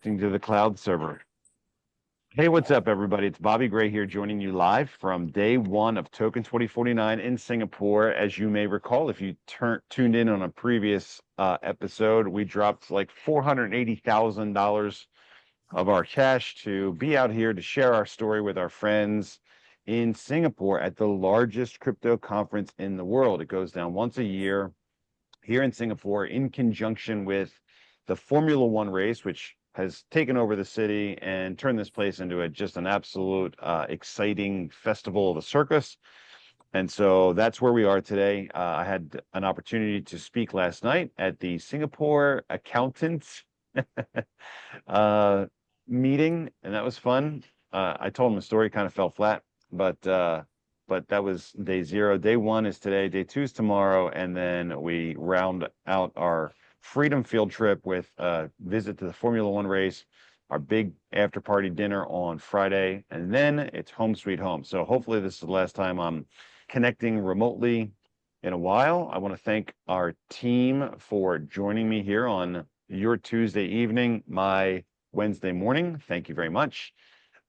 To the cloud server. Hey, what's up, everybody? It's Bobby Gray here, joining you live from day one of Token 2049 in Singapore. As you may recall, if you tuned in on a previous episode, we dropped like $480,000 of our cash to be out here to share our story with our friends in Singapore at the largest crypto conference in the world. It goes down once a year here in Singapore in conjunction with the Formula One race, which has taken over the city and turned this place into just an absolute exciting festival of a circus. And so that's where we are today. I had an opportunity to speak last night at the Singapore Accountants meeting, and that was fun. I told them the story, kind of fell flat, but that was day zero. Day one is today, day two is tomorrow, and then we round out our Freedom field trip with a visit to the Formula One race, our big after party dinner on Friday, and then it's home sweet home. So hopefully this is the last time I'm connecting remotely in a while. I want to thank our team for joining me here on your Tuesday evening, my Wednesday morning. Thank you very much.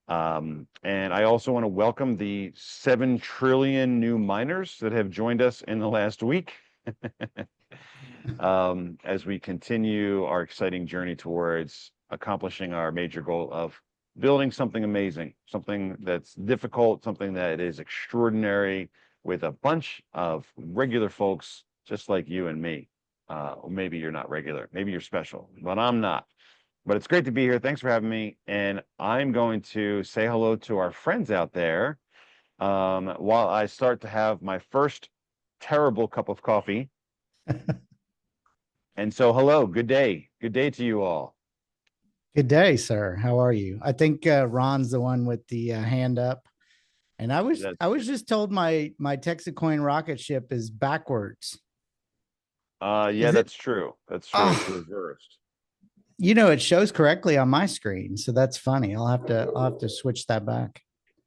And I also want to welcome the 7 trillion new miners that have joined us in the last week. As we continue our exciting journey towards accomplishing our major goal of building something amazing, something that's difficult, something that is extraordinary with a bunch of regular folks just like you and me. Or maybe you're not regular, maybe you're special, but I'm not. But it's great to be here. Thanks for having me. And I'm going to say hello to our friends out there while I start to have my first terrible cup of coffee. And so, hello, good day. Good day to you all. Good day, sir. How are you? I think Ron's the one with the hand up. And I was That's, I was just told my Texit Coin rocket ship is backwards. yeah, Is it? that's true. That's true. It's Oh, reversed. it shows correctly on my screen, so that's funny. I'll have to switch that back.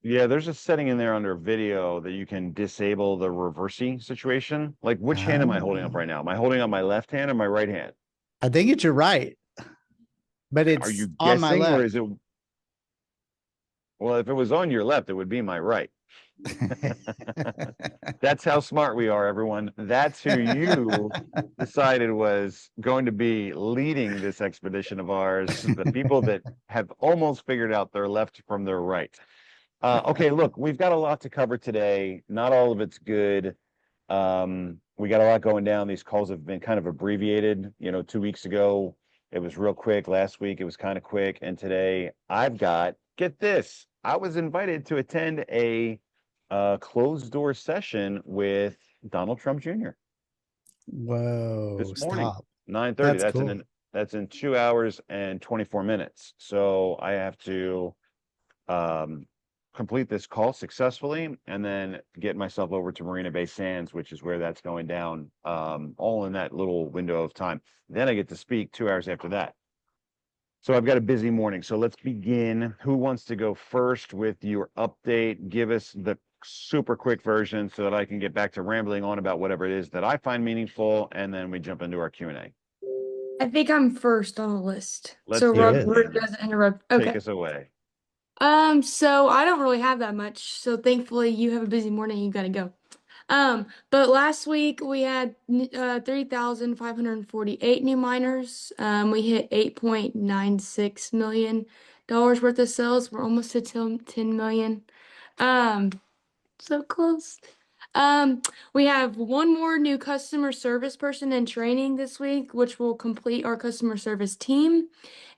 Yeah, there's a setting in there under video that you can disable the reversing situation. Like, which hand am I holding up Oh, right now? Am I holding up my left hand or my right hand? I think it's your right, but Are it's you on my guessing, or is left. it? Well, if it was on your left, it would be my right. That's how smart we are, everyone. That's who you decided was going to be leading this expedition of ours, the people that have almost figured out their left from their right. Okay, look, we've got a lot to cover today. Not all of it's good. We got a lot going down. These calls have been kind of abbreviated. 2 weeks ago, it was real quick. Last week, it was kind of quick. And today, get this, I was invited to attend a closed door session with Donald Trump Jr. Whoa, this morning, stop. 9:30. That's That's cool. in 2 hours and 24 minutes. So I have to um, complete this call successfully and then get myself over to Marina Bay Sands, which is where that's going down, all in that little window of time. Then I get to speak 2 hours after that. So I've got a busy morning. So let's begin. Who wants to go first with your update? Give us the super quick version so that I can get back to rambling on about whatever it is that I find meaningful, and then we jump into our Q&A. I think I'm first on the list. Let's So He do it, is. Robert Candace. doesn't interrupt. Take Okay. us away. So I don't really have that much. So thankfully you have a busy morning, you gotta go. But last week we had 3,548 new miners. We hit $8.96 million worth of sales. We're almost to 10 million. Um, so close. Um, we have one more new customer service person in training this week, which will complete our customer service team.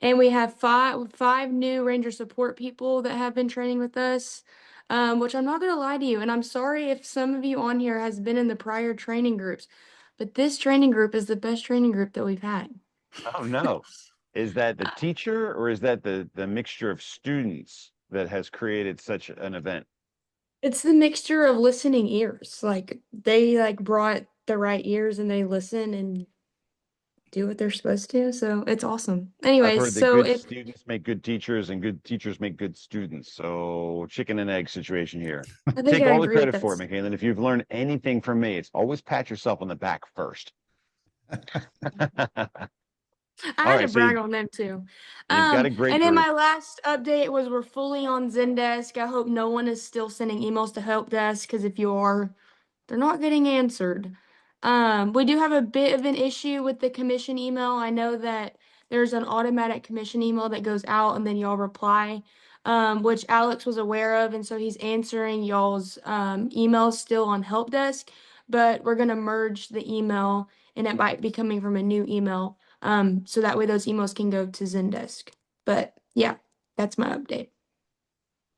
And we have five new Ranger support people that have been training with us. Which I'm not gonna lie to you, and I'm sorry if some of you on here has been in the prior training groups, but this training group is the best training group that we've had. Oh no. Is that the teacher or is that the mixture of students that has created such an event? It's the mixture of listening ears. Like they brought the right ears and they listen and do what they're supposed to. So it's awesome. I've Anyways, heard that so good if students make good teachers and good teachers make good students. So chicken and egg situation here. I think Take I all the agree with credit that. for it, McKaylin. If you've learned anything from me, it's always pat yourself on the back first. I All had right, to so brag on them too. you've got a great And then group. my last update was we're fully on ZenDesk. I hope no one is still sending emails to help desk because if you are, they're not getting answered. We do have a bit of an issue with the commission email. I know that there's an automatic commission email that goes out and then y'all reply, which Alex was aware of, and so he's answering y'all's emails still on help desk, but we're gonna merge the email and it might be coming from a new email. So that way those emails can go to ZenDesk. But yeah, that's my update.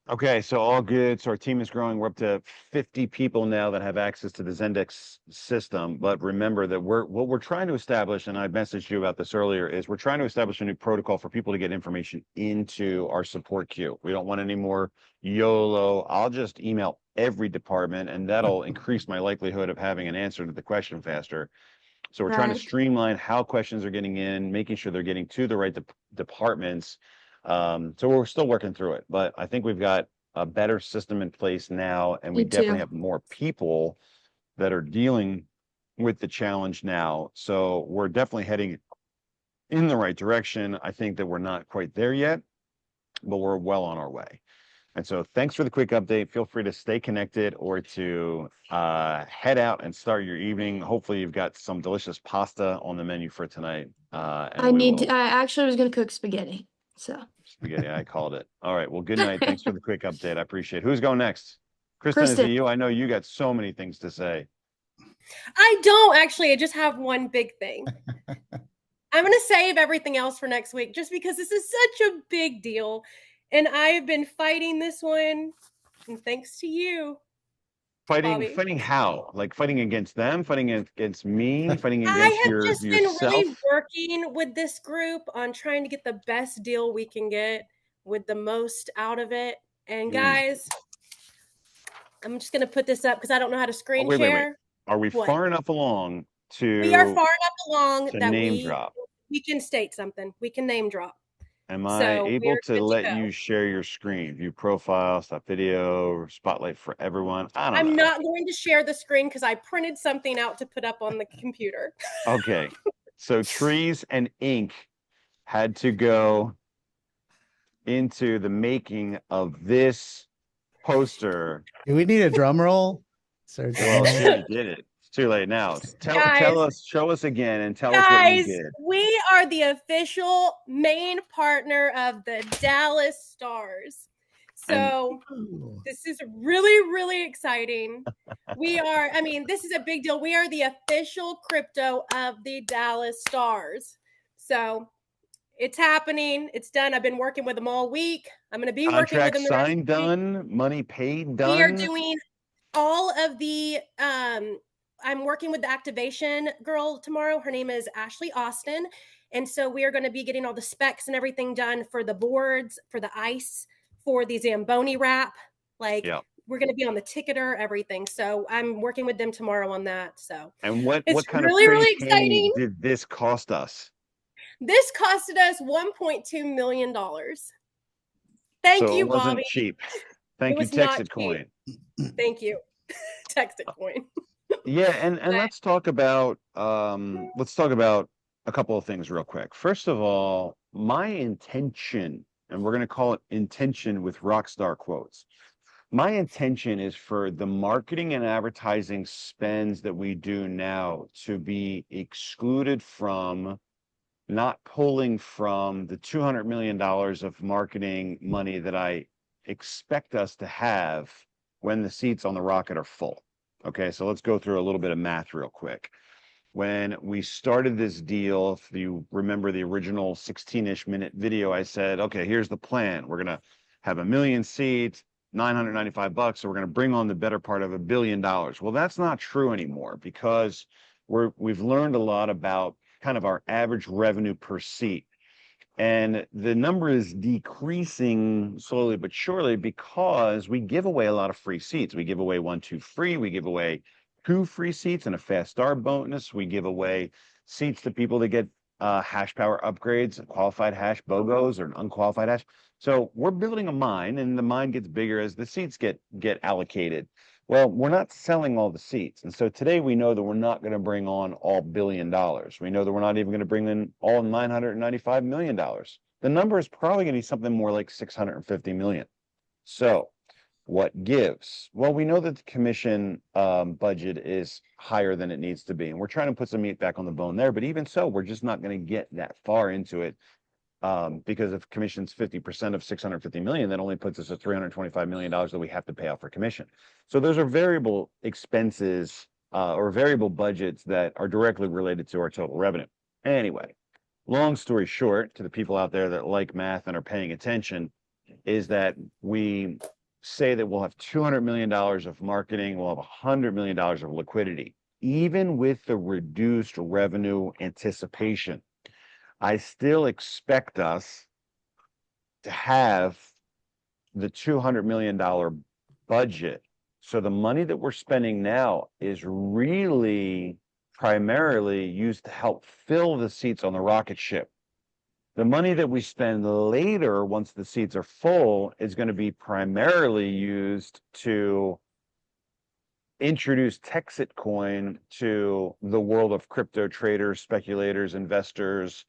Okay, so all good. So our team is growing. We're up to 50 people now that have access to the Zendesk system. But remember that what we're trying to establish, and I messaged you about this earlier, is we're trying to establish a new protocol for people to get information into our support queue. We don't want any more YOLO. I'll just email every department, and that'll increase my likelihood of having an answer to the question faster. So we're trying to Right. streamline how questions are getting in, making sure they're getting to the right departments. So we're still working through it, but I think we've got a better system in place now, and we Me definitely too. have more people that are dealing with the challenge now. So we're definitely heading in the right direction. I think that we're not quite there yet, but we're well on our way. And so thanks for the quick update. Feel free to stay connected or to head out and start your evening. Hopefully you've got some delicious pasta on the menu for tonight. And we will I actually was gonna cook spaghetti. So spaghetti, I called it. All right. Well, good night. Thanks for the quick update. I appreciate it. Who's going next? Kristen, is it Kristen, you? I know you got so many things to say. I don't actually. I just have one big thing. I'm going to save everything else for next week just because this is such a big deal. And I've been fighting this one. And thanks to you, Bobby. Fighting how? Like fighting against them, fighting against me, fighting I against have just been yourself. really working with this group on trying to get the best deal we can get with the most out of it. And guys, I'm just going to put this up because I don't know how to Oh, screen wait. share. Are we What? far enough along We are to far enough along that name drop? we can state something. We can name drop. Am I So able we're to good to let go. you share your screen, view profile, stop video, spotlight for everyone? I don't I'm know. not going to share the screen because I printed something out to put up on the computer. Okay. So trees and ink had to go into the making of this poster. Do we need a drum roll? Sir, Well, she already did it. It's too late now. Tell us, show us again and tell us what you Guys, did. we are the official main partner of the Dallas Stars. So this is really, really exciting. This is a big deal. We are the official crypto of the Dallas Stars. So it's happening. It's done. I've been working with them all week. I'm going to be working with Contract them the rest of signed, the week. done, money paid, We are done. doing all of the I'm working with the activation girl tomorrow. Her name is Ashley Austin. And so we are going to be getting all the specs and everything done for the boards, for the ice, for the Zamboni wrap. We're going to be on the ticketer, everything. So I'm working with them tomorrow on that. So And what it's kind of really, pretty really penny exciting. did this cost us? This costed us $1.2 million. Thank So you, it wasn't Bobby. cheap. Thank you, was not Texit Coin. Thank you. Texit Coin. Yeah, and let's talk about a couple of things real quick. First of all, my intention, and we're going to call it intention with rockstar quotes. My intention is for the marketing and advertising spends that we do now to be excluded from, not pulling from the $200 million of marketing money that I expect us to have when the seats on the rocket are full. Okay, so let's go through a little bit of math real quick. When we started this deal, if you remember the original 16-ish minute video, I said, okay, here's the plan. We're going to have 1 million seats, $995. So we're going to bring on the better part of $1 billion. Well, that's not true anymore because we've learned a lot about kind of our average revenue per seat. And the number is decreasing slowly but surely because we give away a lot of free seats. We give away 1, 2 free. We give away 2 free seats and a fast start bonus. We give away seats to people that get hash power upgrades, qualified hash BOGOs or an unqualified hash. So we're building a mine, and the mine gets bigger as the seats get allocated. Well, we're not selling all the seats. And so today we know that we're not going to bring on all $1 billion. We know that we're not even going to bring in all $995 million. The number is probably going to be something more like 650 million. So what gives? Well, we know that the commission budget is higher than it needs to be. And we're trying to put some meat back on the bone there. But even so, we're just not going to get that far into it. Because if commission's 50% of 650 million, that only puts us at $325 million that we have to pay out for commission. So those are variable expenses or variable budgets that are directly related to our total revenue. Anyway, long story short, to the people out there that like math and are paying attention, is that we say that we'll have $200 million of marketing, we'll have $100 million of liquidity, even with the reduced revenue anticipation. I still expect us to have the $200 million budget. So the money that we're spending now is really primarily used to help fill the seats on the rocket ship. The money that we spend later, once the seats are full, is going to be primarily used to introduce Texit Coin to the world of crypto traders, speculators, investors,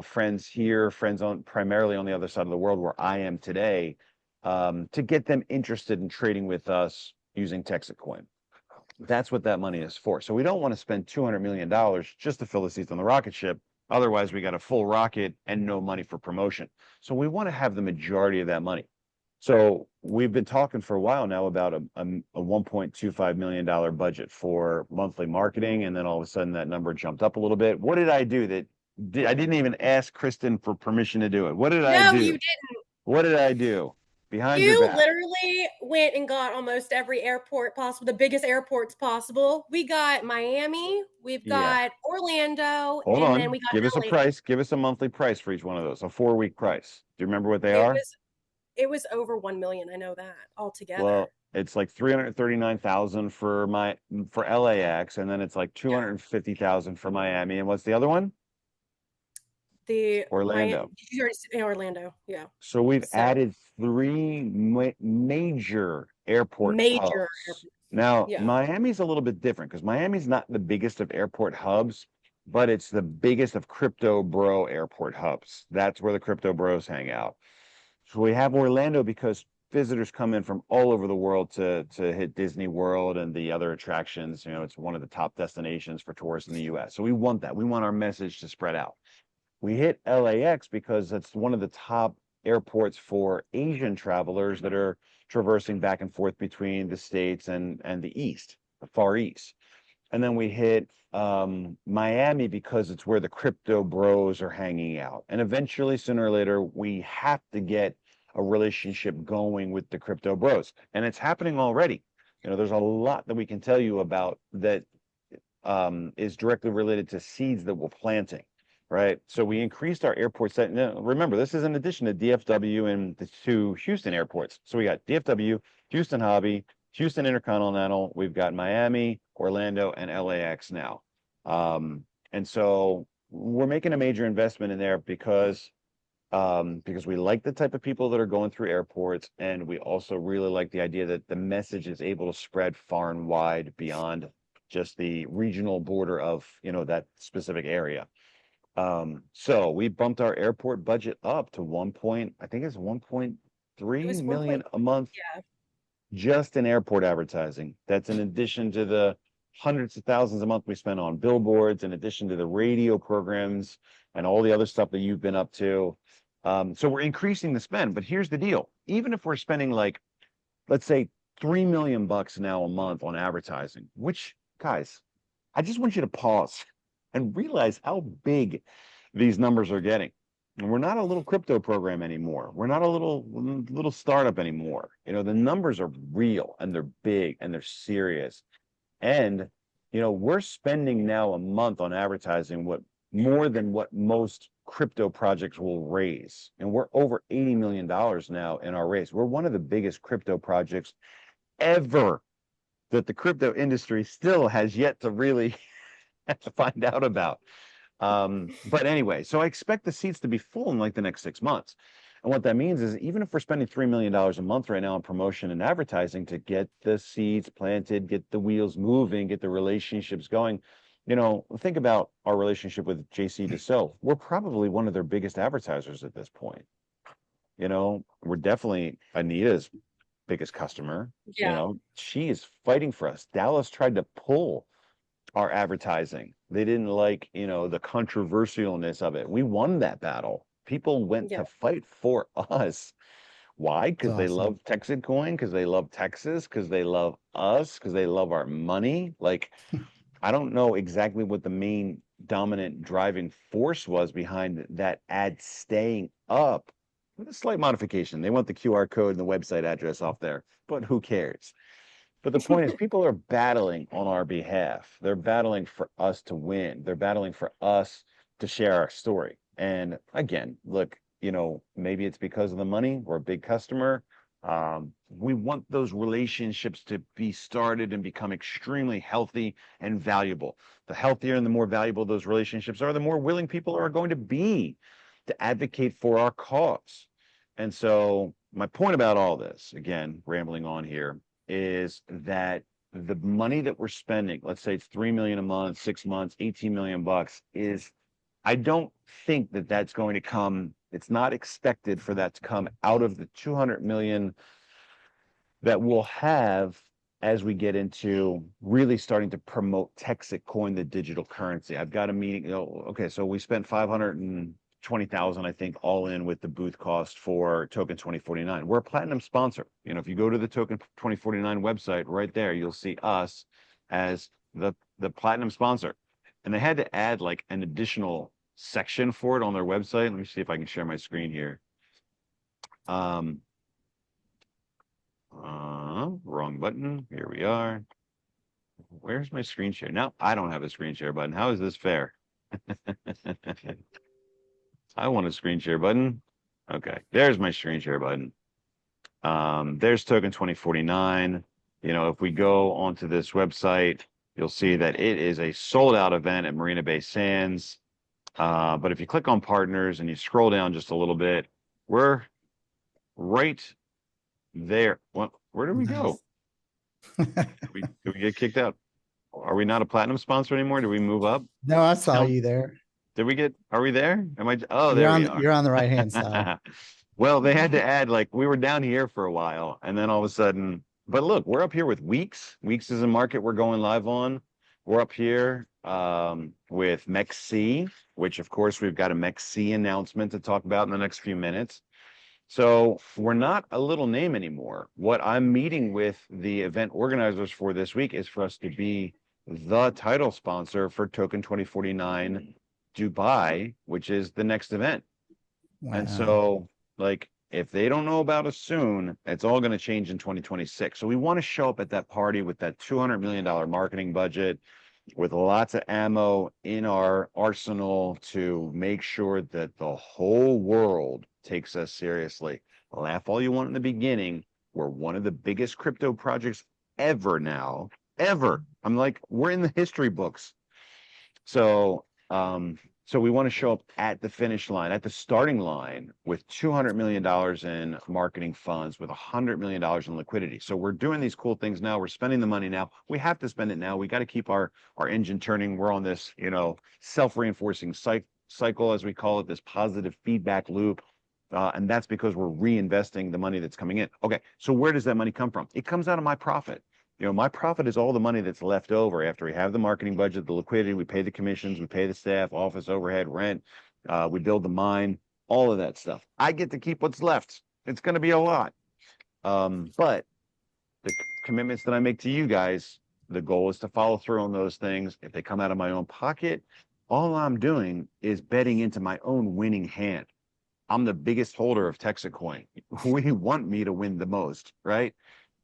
friends here, friends on primarily on the other side of the world where I am today, to get them interested in trading with us using Texit Coin. That's what that money is for. So we don't want to spend $200 million just to fill the seats on the rocket ship. Otherwise, we got a full rocket and no money for promotion. So we want to have the majority of that money. So we've been talking for a while now about a $1.25 million budget for monthly marketing. And then all of a sudden that number jumped up a little bit. What did I do that I didn't even ask Kristen for permission to do it? What did I do? No, you didn't. What did I do? Behind your You back. literally went and got almost every airport possible, the biggest airports possible. We got Miami, we've got Orlando, Hold and on. then we got Give us a LA. price. Give us a monthly price for each one of those. A 4-week price. Do you remember what they are? It was over 1 million. I know that altogether. Well, it's like 339,000 for LAX, and then it's like 250,000 for Miami. And what's the other one? The Orlando. Orlando, yeah. So we've added 3 major airport hubs. Now, Miami's a little bit different because Miami's not the biggest of airport hubs, but it's the biggest of crypto bro airport hubs. That's where the crypto bros hang out. So we have Orlando because visitors come in from all over the world to hit Disney World and the other attractions. It's one of the top destinations for tourists in the US. So we want that. We want our message to spread out. We hit LAX because it's one of the top airports for Asian travelers that are traversing back and forth between the States and the East, the Far East. And then we hit Miami because it's where the crypto bros are hanging out. And eventually, sooner or later, we have to get a relationship going with the crypto bros. And it's happening already. There's a lot that we can tell you about that is directly related to seeds that we're planting. Right. So we increased our airport set. Now, remember, this is in addition to DFW and the 2 Houston airports. So we got DFW, Houston Hobby, Houston Intercontinental. We've got Miami, Orlando, and LAX now. And so we're making a major investment in there because we like the type of people that are going through airports. And we also really like the idea that the message is able to spread far and wide beyond just the regional border of, that specific area. So we bumped our airport budget up to 1.3 million a month just in airport advertising. That's in addition to the hundreds of thousands a month we spend on billboards, in addition to the radio programs and all the other stuff that you've been up to. So we're increasing the spend, but here's the deal. Even if we're spending like, let's say $3 million now a month on advertising, which, guys, I just want you to pause and realize how big these numbers are getting. And we're not a little crypto program anymore. We're not a little startup anymore. The numbers are real and they're big and they're serious. And, we're spending now a month on advertising more than what most crypto projects will raise. And we're over $80 million now in our raise. We're one of the biggest crypto projects ever that the crypto industry still has yet to really have to find out about. But anyway, so I expect the seats to be full in like the next 6 months. And what that means is even if we're spending $3 million a month right now on promotion and advertising to get the seeds planted, get the wheels moving, get the relationships going, you know, think about our relationship with JC Deso. We're probably one of their biggest advertisers at this point. You know, we're definitely Anita's biggest customer. You know, she is fighting for us. Dallas tried to pull our advertising. They didn't like, you know, the controversialness of it. We won that battle. People went to fight for us. Why? Because they love Texit Coin, because they love Texas, because they love us, because they love our money. Like, I don't know exactly what the main dominant driving force was behind that ad staying up. With a slight modification. They want the QR code and the website address off there, but who cares? But the point is, people are battling on our behalf. They're battling for us to win. They're battling for us to share our story. And again, look, you know, maybe it's because of the money. We're a big customer. We want those relationships to be started and become extremely healthy and valuable. The healthier and the more valuable those relationships are, the more willing people are going to be to advocate for our cause. And so my point about all this, again, rambling on here, is that the money that we're spending, let's say it's 3 million a month, 6 months, 18 million bucks, is, I don't think that that's going to come, it's not expected for that to come out of the 200 million that we'll have as we get into really starting to promote Texit Coin, the digital currency. I've got a meeting, you know, okay, so we spent 520,000, I think, all in with the booth cost for Token 2049. We're a platinum sponsor. You know, if you go to the Token 2049 website, right there, you'll see us as the platinum sponsor. And they had to add like an additional section for it on their website. Let me see if I can share my screen here. Wrong button. Here we are. Where's my screen share? No, I don't have a screen share button. How is this fair? I want a screen share button. Okay, there's my screen share button. There's Token 2049. You know, if we go onto this website, you'll see that it is a sold out event at Marina Bay Sands. But if you click on partners and you scroll down just a little bit, we're right there. Well, where did we go? Did we get kicked out? Are we not a platinum sponsor anymore? Did we move up? No, I saw you there. Did we get, are we there? Am I, oh, You're there on, we are. You're on the right-hand side. Well, they had to add, like, we were down here for a while, and then all of a sudden, but look, we're up here with Weeks. Weeks is a market we're going live on. We're up here with MEXC, which of course we've got a MEXC announcement to talk about in the next few minutes. So we're not a little name anymore. What I'm meeting with the event organizers for this week is for us to be the title sponsor for Token 2049 Dubai, which is the next event. Wow. And so, like, if they don't know about us soon, it's all going to change in 2026. So we want to show up at that party with that $200 million marketing budget, with lots of ammo in our arsenal to make sure that the whole world takes us seriously. Laugh all you want in the beginning. We're one of the biggest crypto projects ever now, ever. I'm like, we're in the history books. So, so we want to show up at the finish line, at the starting line, with $200 million in marketing funds, with $100 million in liquidity. So we're doing these cool things now. We're spending the money now. We have to spend it now. We got to keep our engine turning. We're on this, you know, self-reinforcing cycle, as we call it, this positive feedback loop. And that's because we're reinvesting the money that's coming in. Okay, so where does that money come from? It comes out of my profit. You know, my profit is all the money that's left over after we have the marketing budget, the liquidity, we pay the commissions, we pay the staff, office overhead, rent, we build the mine, all of that stuff. I get to keep what's left. It's going to be a lot. But the commitments that I make to you guys, the goal is to follow through on those things. If they come out of my own pocket, all I'm doing is betting into my own winning hand. I'm the biggest holder of Texit Coin. We want me to win the most, right?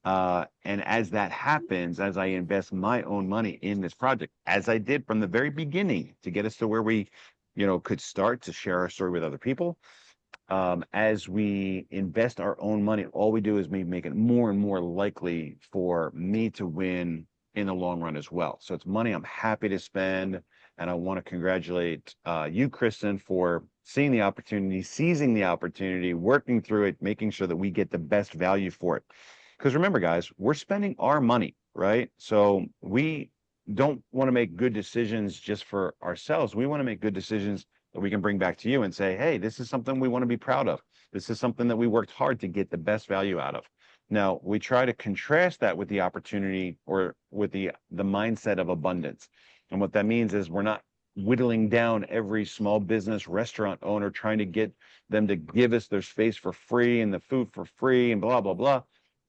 And as that happens, as I invest my own money in this project, as I did from the very beginning to get us to where we, you know, could start to share our story with other people, as we invest our own money, all we do is make it more and more likely for me to win in the long run as well. So it's money I'm happy to spend. And I want to congratulate you, Kristen, for seeing the opportunity, seizing the opportunity, working through it, making sure that we get the best value for it. Because remember, guys, we're spending our money, right? So we don't want to make good decisions just for ourselves. We want to make good decisions that we can bring back to you and say, hey, this is something we want to be proud of. This is something that we worked hard to get the best value out of. Now, we try to contrast that with the opportunity or with the mindset of abundance. And what that means is we're not whittling down every small business restaurant owner trying to get them to give us their space for free and the food for free and blah, blah, blah,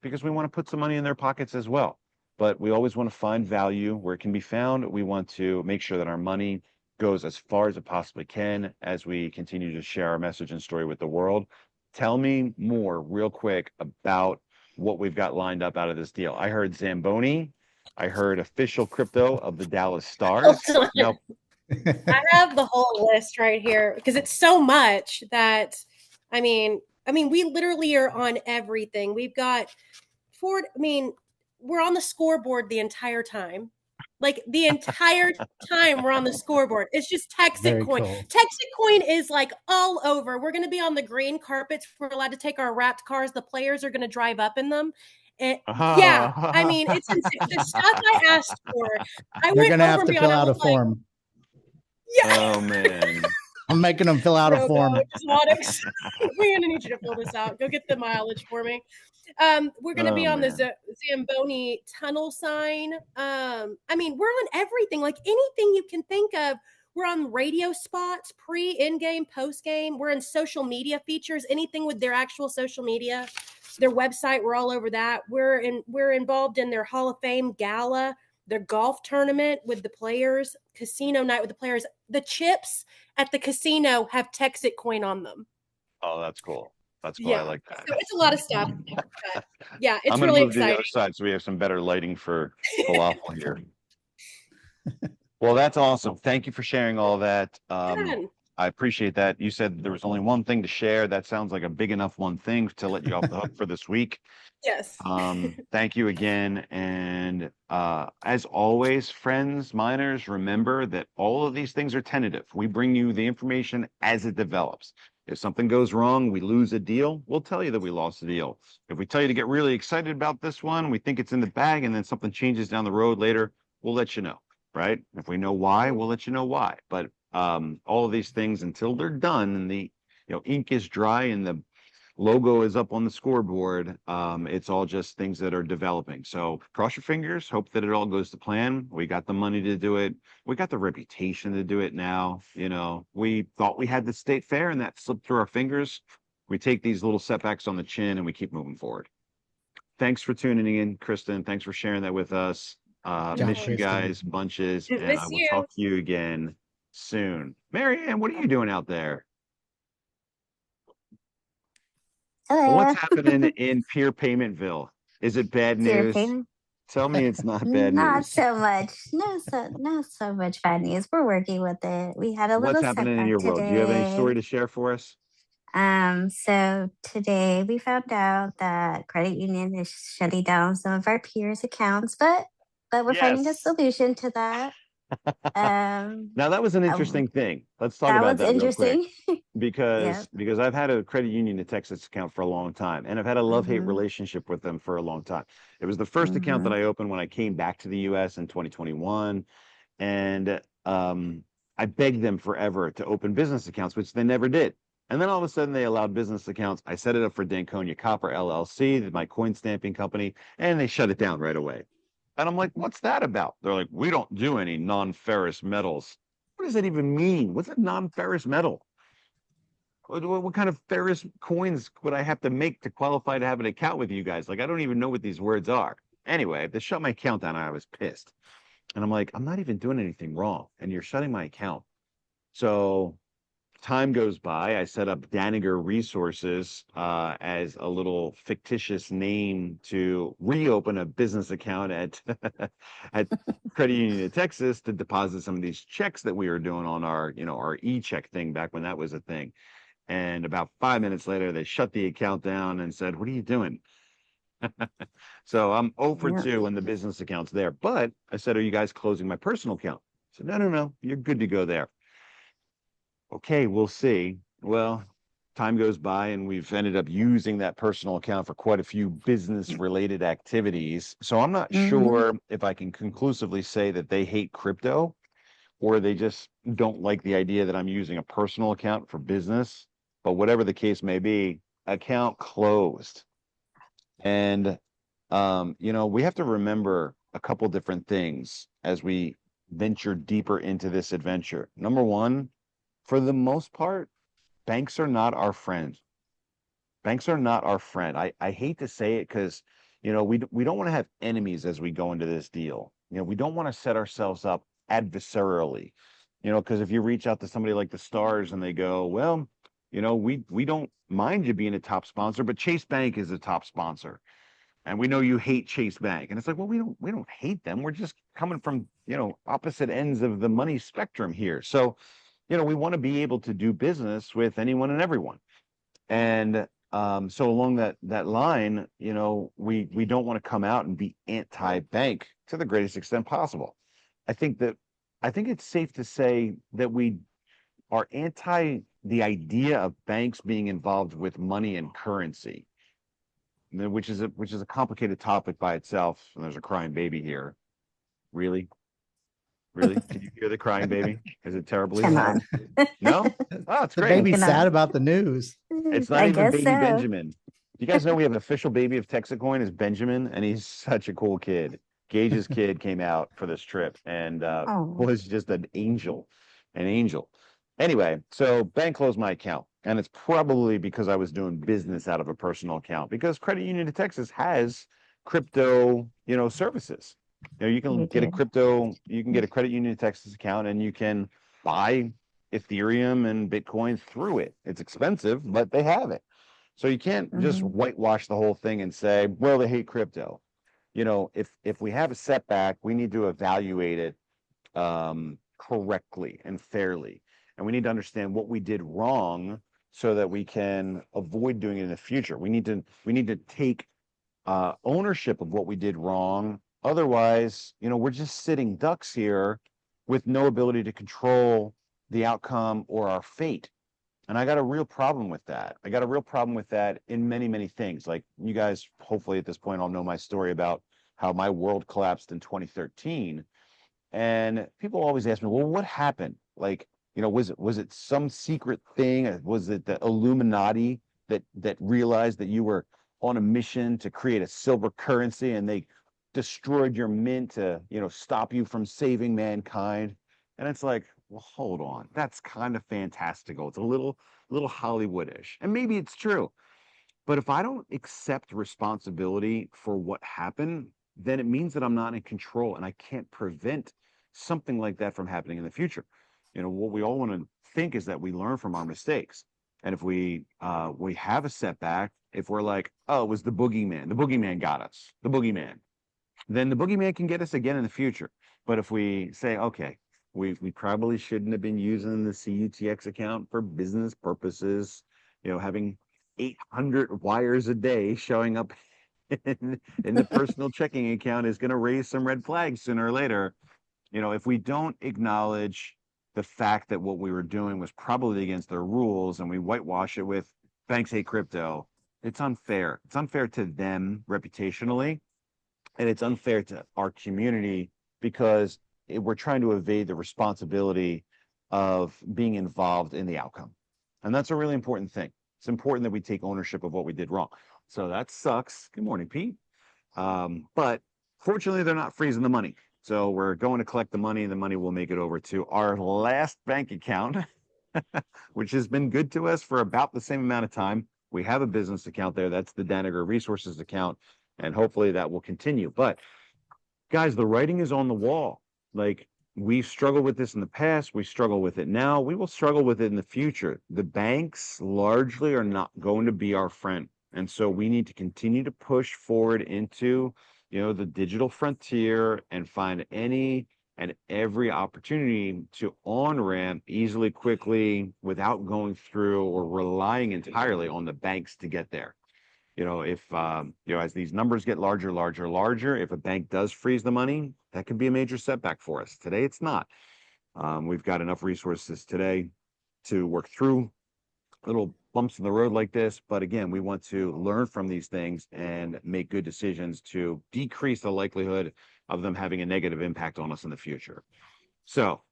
because we want to put some money in their pockets as well. But we always want to find value where it can be found. We want to make sure that our money goes as far as it possibly can as we continue to share our message and story with the world. Tell me more real quick about what we've got lined up out of this deal. I heard Zamboni. I heard official crypto of the Dallas Stars. Now, I have the whole list right here because it's so much that, I mean, we literally are on everything. We've got Ford. I mean, we're on the scoreboard the entire time. Like the entire time we're on the scoreboard. It's just Texit Coin. Cool. Texit Coin is like all over. We're going to be on the green carpets. We're allowed to take our wrapped cars. The players are going to drive up in them. And yeah, I mean, it's insane. The stuff I asked for. You're going to have to fill out a form. Yeah. Oh, man. I'm making them fill out a form. We're going to need you to fill this out. Go get the mileage for me. We're going to be on the Zamboni tunnel sign. I mean, we're on everything, like anything you can think of. We're on radio spots, pre, in-game, post-game. We're in social media features, anything with their actual social media, their website. We're all over that. We're involved in their Hall of Fame gala, their golf tournament with the players, casino night with the players. The chips at the casino have Texit Coin on them. Oh, that's cool. That's cool. I like that. So it's a lot of stuff. But yeah, it's I'm really move exciting. To the other side so we have some better lighting for falafel here. Well, that's awesome. Thank you for sharing all that. I appreciate that. You said there was only one thing to share. That sounds like a big enough one thing to let you off the hook for this week. Yes. Thank you again. And as always, friends, miners, remember that all of these things are tentative. We bring you the information as it develops. If something goes wrong, we lose a deal, we'll tell you that we lost a deal. If we tell you to get really excited about this one, we think it's in the bag, and then something changes down the road later, we'll let you know, right? If we know why, we'll let you know why. But all of these things, until they're done and the ink is dry and the logo is up on the scoreboard, it's all just things that are developing. So cross your fingers, hope that it all goes to plan. We got the money to do it. We got the reputation to do it now. We thought we had the state fair and that slipped through our fingers. We take these little setbacks on the chin and we keep moving forward. Thanks for tuning in, Kristen. Thanks for sharing that with us. Miss you guys bunches, and I will talk to you again soon. MaryAnn, what are you doing out there? Hello. What's happening in Peer Paymentville? Is it bad news? Tell me it's not bad news. Not so much. Not so much bad news. We're working with it. We had a little What's happening in your world? Do you have any story to share for us? So today we found out that credit union is shutting down some of our peers' accounts, but we're finding a solution to that. Now that was an interesting thing. Let's talk about that real quick. Because I've had a credit union to Texas account for a long time, and I've had a love-hate relationship with them for a long time. It was the first account that I opened when I came back to the US in 2021, and I begged them forever to open business accounts, which they never did. And then all of a sudden they allowed business accounts. I set it up for Danconia Copper LLC, my coin stamping company, and they shut it down right away. And I'm like, what's that about? They're like, we don't do any non-ferrous metals. What does that even mean? What's a non-ferrous metal? What kind of ferrous coins would I have to make to qualify to have an account with you guys? Like, I don't even know what these words are. Anyway, they shut my account down and I was pissed. And I'm like, I'm not even doing anything wrong. And you're shutting my account. So time goes by. I set up Daniger Resources as a little fictitious name to reopen a business account at Credit Union of Texas to deposit some of these checks that we were doing on our e-check thing back when that was a thing. And about 5 minutes later, they shut the account down and said, what are you doing? So I'm 0 for 2 in the business accounts there. But I said, are you guys closing my personal account? So no, you're good to go there. Okay, we'll see. Well, time goes by and we've ended up using that personal account for quite a few business related activities. So I'm not sure if I can conclusively say that they hate crypto or they just don't like the idea that I'm using a personal account for business. But whatever the case may be, account closed. And we have to remember a couple different things as we venture deeper into this adventure. Number one, for the most part, banks are not our friend. Banks are not our friend. I hate to say it because, we don't want to have enemies as we go into this deal. We don't want to set ourselves up adversarially, because if you reach out to somebody like the Stars and they go, well, we don't mind you being a top sponsor, but Chase Bank is a top sponsor. And we know you hate Chase Bank. And it's like, well, we don't hate them. We're just coming from, opposite ends of the money spectrum here. So, we want to be able to do business with anyone and everyone. And so along that line, we don't want to come out and be anti-bank to the greatest extent possible. I think it's safe to say that we are anti the idea of banks being involved with money and currency, which is a complicated topic by itself. And there's a crying baby here. Really? Can you hear the crying baby? Is it terribly loud? No? Oh, it's The great. baby's sad about the news. It's not even baby Benjamin. You guys know we have an official baby of Texit Coin is Benjamin, and he's such a cool kid. Gage's kid came out for this trip and was just an angel. Anyway, so bank closed my account, and it's probably because I was doing business out of a personal account because Credit Union of Texas has crypto, services. You can get a Credit Union of Texas account and you can buy Ethereum and Bitcoin through it. It's expensive, but they have it. So you can't just whitewash the whole thing and say, well, they hate crypto. If we have a setback, we need to evaluate it correctly and fairly. And we need to understand what we did wrong so that we can avoid doing it in the future. We need to take ownership of what we did wrong. Otherwise, we're just sitting ducks here with no ability to control the outcome or our fate. And I got a real problem with that. I got a real problem with that in many, many things. Like you guys, hopefully at this point, all know my story about how my world collapsed in 2013. And people always ask me, well, what happened? Like, was it some secret thing? Was it the Illuminati that realized that you were on a mission to create a silver currency and they destroyed your mint to, stop you from saving mankind? And it's like, well, hold on. That's kind of fantastical. It's a little Hollywoodish. And maybe it's true. But if I don't accept responsibility for what happened, then it means that I'm not in control and I can't prevent something like that from happening in the future. What we all want to think is that we learn from our mistakes. And if we have a setback, if we're like, oh, it was the boogeyman got us, then the boogeyman can get us again in the future. But if we say, okay, we probably shouldn't have been using the wTXC account for business purposes, having 800 wires a day showing up in the personal checking account is going to raise some red flags sooner or later. If we don't acknowledge the fact that what we were doing was probably against their rules and we whitewash it with banks hate crypto, it's unfair. It's unfair to them reputationally, and it's unfair to our community because we're trying to evade the responsibility of being involved in the outcome. And that's a really important thing. It's important that we take ownership of what we did wrong. So that sucks. Good morning, Pete. But fortunately, they're not freezing the money. So we're going to collect the money, and the money will make it over to our last bank account, which has been good to us for about the same amount of time. We have a business account there. That's the Danager Resources account, and hopefully that will continue. But guys, the writing is on the wall. Like, we've struggled with this in the past. We struggle with it now. We will struggle with it in the future. The banks largely are not going to be our friend. And so we need to continue to push forward into, the digital frontier and find any and every opportunity to on-ramp easily, quickly, without going through or relying entirely on the banks to get there. If, as these numbers get larger, if a bank does freeze the money, that could be a major setback for us. Today, it's not. We've got enough resources today to work through little bumps in the road like this. But again, we want to learn from these things and make good decisions to decrease the likelihood of them having a negative impact on us in the future. So,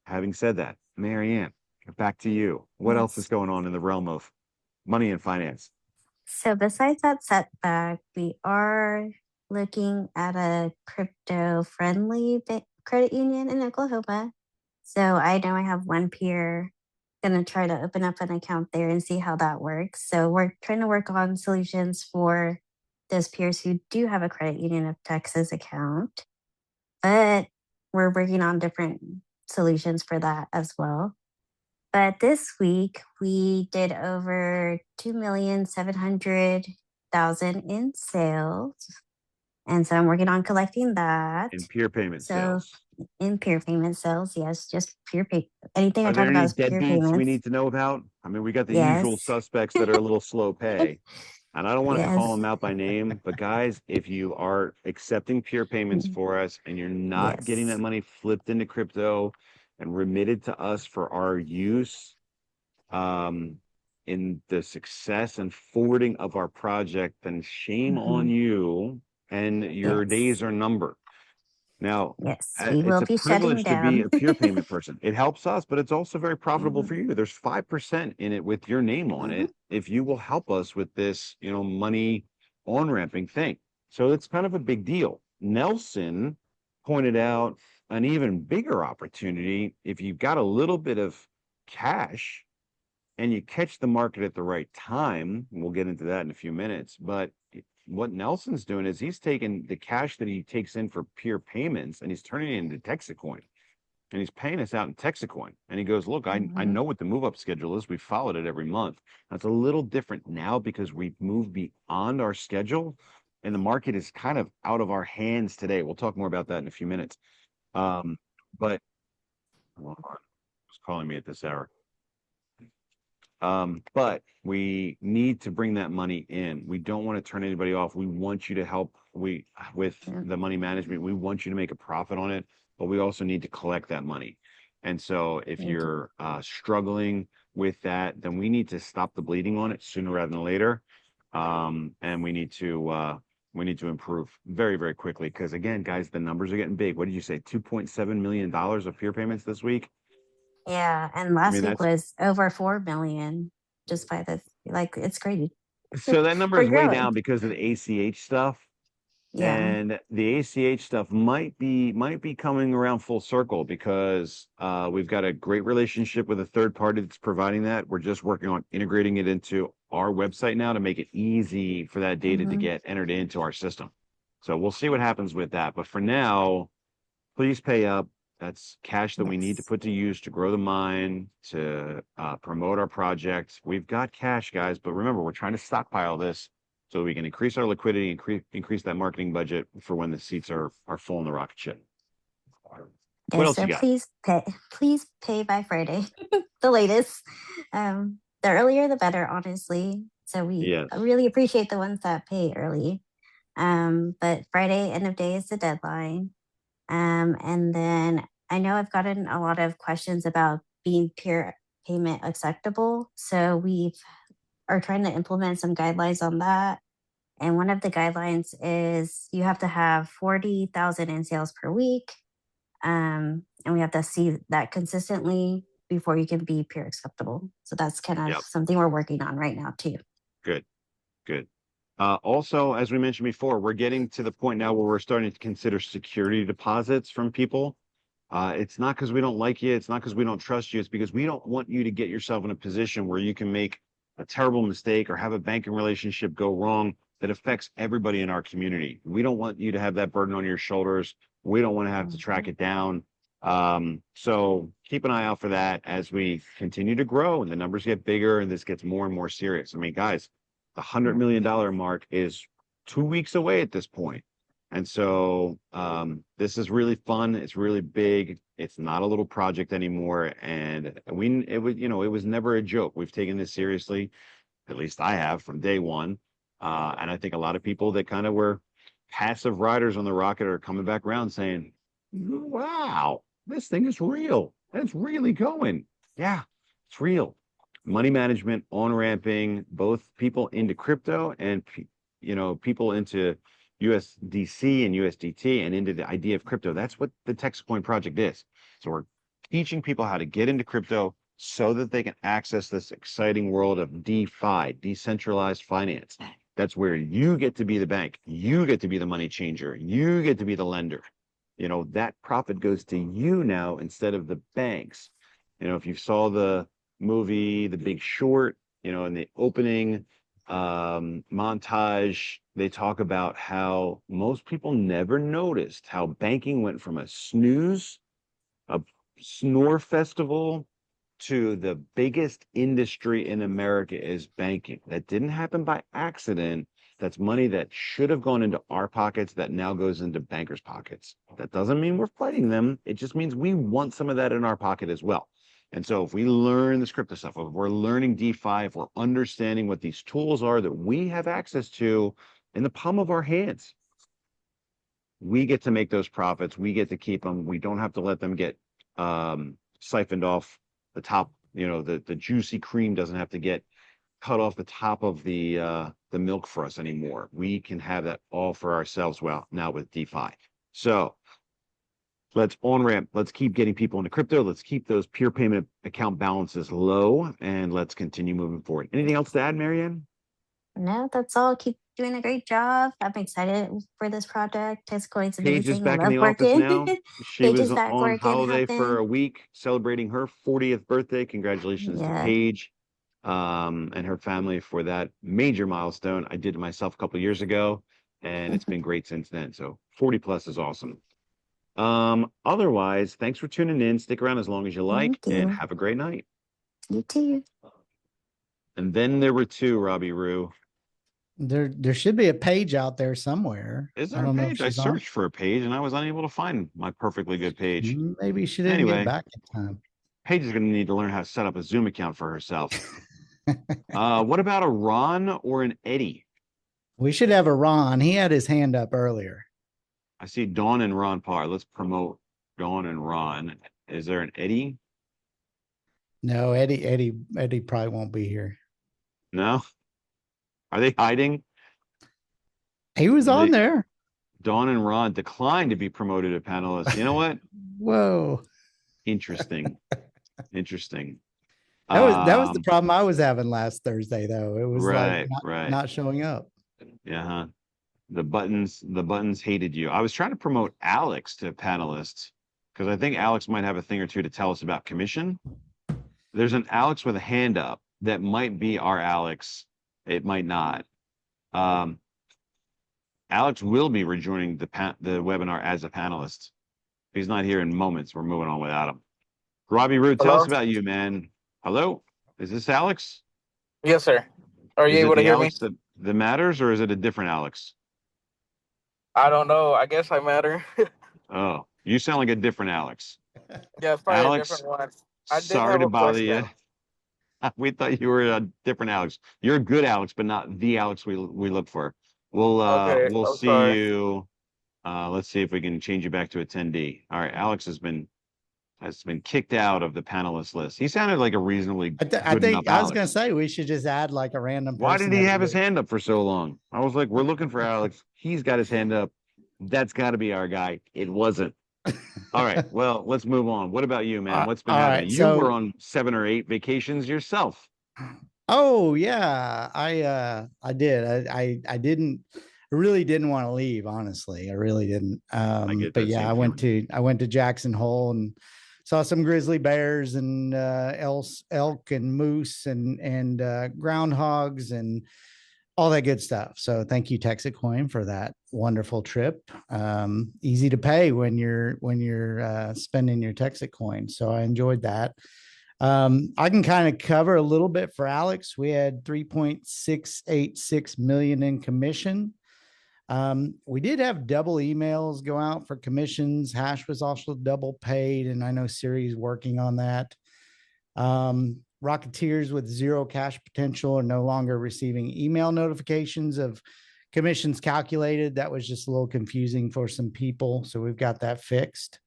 having said that, MaryAnn, back to you. What else is going on in the realm of money and finance? So besides that setback, we are looking at a crypto-friendly credit union in Oklahoma. So I know I have one peer going to try to open up an account there and see how that works. So we're trying to work on solutions for those peers who do have a credit union of Texas account, but we're working on different solutions for that as well. But this week we did over 2,700,000 in sales. And so I'm working on collecting that. In peer payment sales. In peer payment sales, yes, just peer pay. Anything I Are talk there about any is peer deadbeats payments. we need to know about? I mean, we got the usual suspects that are a little slow pay. And I don't want to call them out by name, but guys, if you are accepting peer payments for us and you're not getting that money flipped into crypto and remitted to us for our use in the success and forwarding of our project, then shame on you and your days are numbered. Now, we will it's a be shutting privilege to be down. a peer payment person. It helps us, but it's also very profitable for you. There's 5% in it with your name on it if you will help us with this, money on-ramping thing. So it's kind of a big deal. Nelson pointed out an even bigger opportunity if you've got a little bit of cash and you catch the market at the right time. We'll get into that in a few minutes, but what Nelson's doing is he's taking the cash that he takes in for peer payments and he's turning it into Texit Coin, and he's paying us out in Texit Coin. And he goes, look, I know what the move up schedule is. We followed it every month. That's a little different now because we've moved beyond our schedule and the market is kind of out of our hands today. We'll talk more about that in a few minutes. But hold on, it's calling me at this hour. But we need to bring that money in. We don't want to turn anybody off. We want you to help with the money management. We want you to make a profit on it, but we also need to collect that money. And so if you're struggling with that, then we need to stop the bleeding on it sooner rather than later. And we need to improve very, very quickly. Because again, guys, the numbers are getting big. What did you say? $2.7 million of peer payments this week? Yeah, and last week was over 4 million just by the it's crazy. So that number is way down because of the ACH stuff. Yeah. And the ACH stuff might be coming around full circle because we've got a great relationship with a third party that's providing that. We're just working on integrating it into our website now to make it easy for that data to get entered into our system. So we'll see what happens with that. But for now, please pay up. That's cash that we need to put to use to grow the mine, to promote our project. We've got cash, guys, but remember, we're trying to stockpile this so we can increase our liquidity and increase that marketing budget for when the seats are full in the rocket ship. What else you got? Please pay by Friday, the latest. The earlier, the better, honestly. So we really appreciate the ones that pay early. But Friday, end of day is the deadline. And then I know I've gotten a lot of questions about being peer payment acceptable. So we are trying to implement some guidelines on that. And one of the guidelines is you have to have 40,000 in sales per week. And we have to see that consistently before you can be peer acceptable. So that's kind of something we're working on right now too. Good. Also, as we mentioned before, we're getting to the point now where we're starting to consider security deposits from people. It's not because we don't like you. It's not because we don't trust you. It's because we don't want you to get yourself in a position where you can make a terrible mistake or have a banking relationship go wrong that affects everybody in our community. We don't want you to have that burden on your shoulders. We don't want to have to track it down. So keep an eye out for that as we continue to grow and the numbers get bigger and this gets more and more serious. I mean, guys, the $100 million mark is 2 weeks away at this point. And so this is really fun. It's really big. It's not a little project anymore. And it was never a joke. We've taken this seriously, at least I have from day one. And I think a lot of people that kind of were passive riders on the rocket are coming back around saying, wow, this thing is real. And it's really going. Yeah, it's real. Money management, on-ramping, both people into crypto and, people into USDC and USDT and into the idea of crypto. That's what the Texit Coin project is. So we're teaching people how to get into crypto so that they can access this exciting world of DeFi, decentralized finance. That's where you get to be the bank. You get to be the money changer. You get to be the lender. That profit goes to you now instead of the banks. If you saw the movie The Big Short, in the opening montage, they talk about how most people never noticed how banking went from a snooze, a snore festival, to the biggest industry in America is banking. That didn't happen by accident. That's money that should have gone into our pockets that now goes into bankers' pockets. That doesn't mean we're fighting them. It just means we want some of that in our pocket as well. And so if we learn this crypto stuff, if we're learning DeFi, if we're understanding what these tools are that we have access to in the palm of our hands, we get to make those profits. We get to keep them. We don't have to let them get siphoned off the top. The juicy cream doesn't have to get cut off the top of the milk for us anymore. We can have that all for ourselves now with DeFi. So let's on-ramp. Let's keep getting people into crypto. Let's keep those peer payment account balances low, and let's continue moving forward. Anything else to add, MaryAnn? No, that's all. Keep doing a great job. I'm excited for this project. Texit Coin's Paige is amazing. back I in love the office working. now. She Paige was is back on working, holiday for helping. a week, celebrating her 40th birthday. Congratulations to Yeah. Paige and her family for that major milestone. I did it myself a couple of years ago, and it's been great since then. So 40 plus is awesome. Otherwise, thanks for tuning in. Stick around as long as you like, Thank and you. have a great night. You too. And then there were two, Robbie Roo. There should be a page out there somewhere. Is there I a don't know if page? I she's on. searched for a page and I was unable to find my perfectly good page. Maybe she didn't Anyway, get back in time. Paige is going to need to learn how to set up a Zoom account for herself. What about a Ron or an Eddie? We should have a Ron. He had his hand up earlier. I see Dawn and Ron Parr. Let's promote Dawn and Ron. Is there an Eddie? No, Eddie probably won't be here. No? Are they hiding? He was on there. Dawn and Ron declined to be promoted as panelists. You know what? Whoa. Interesting. Interesting. That was the problem I was having last Thursday, though. It was not showing up. Yeah. Huh? The buttons hated you. I was trying to promote Alex to panelists because I think Alex might have a thing or two to tell us about commission. There's an Alex with a hand up that might be our Alex. It might not. Alex will be rejoining the webinar as a panelist. He's not here in moments. We're moving on without him. Robbie Root, tell us about you, man. Hello? Is this Alex? Yes, sir. Are you able to hear me? Alex that matters, or is it a different Alex? I don't know. I guess I matter. Oh, you sound like a different Alex. Yeah, it's probably Alex, a different one. I did sorry have to a bother you. question. We thought you were a different Alex. You're a good Alex, but not the Alex we look for. We'll see sorry. you. Let's see if we can change you back to attendee. All right, Alex has been kicked out of the panelist list. He sounded like a reasonably good I think enough I was Alex. going to say we should just add like a random person. Why did he have his hand up for so long? I was like, we're looking for Alex. He's got his hand up. That's got to be our guy. It wasn't. All right. Well, let's move on. What about you, man? What's been happening? You were on 7 or 8 vacations yourself. Oh yeah, I did. I really didn't want to leave, honestly. I really didn't. But yeah, I went to Jackson Hole and saw some grizzly bears and elk and moose and groundhogs and all that good stuff. So thank you, Texit Coin, for that wonderful trip. Easy to pay when you're spending your Texit Coin. So I enjoyed that. I can kind of cover a little bit for Alex. We had 3.686 million in commission. We did have double emails go out for commissions. Hash was also double paid, and I know Siri's working on that. Rocketeers with zero cash potential are no longer receiving email notifications of commissions calculated. That was just a little confusing for some people, so we've got that fixed.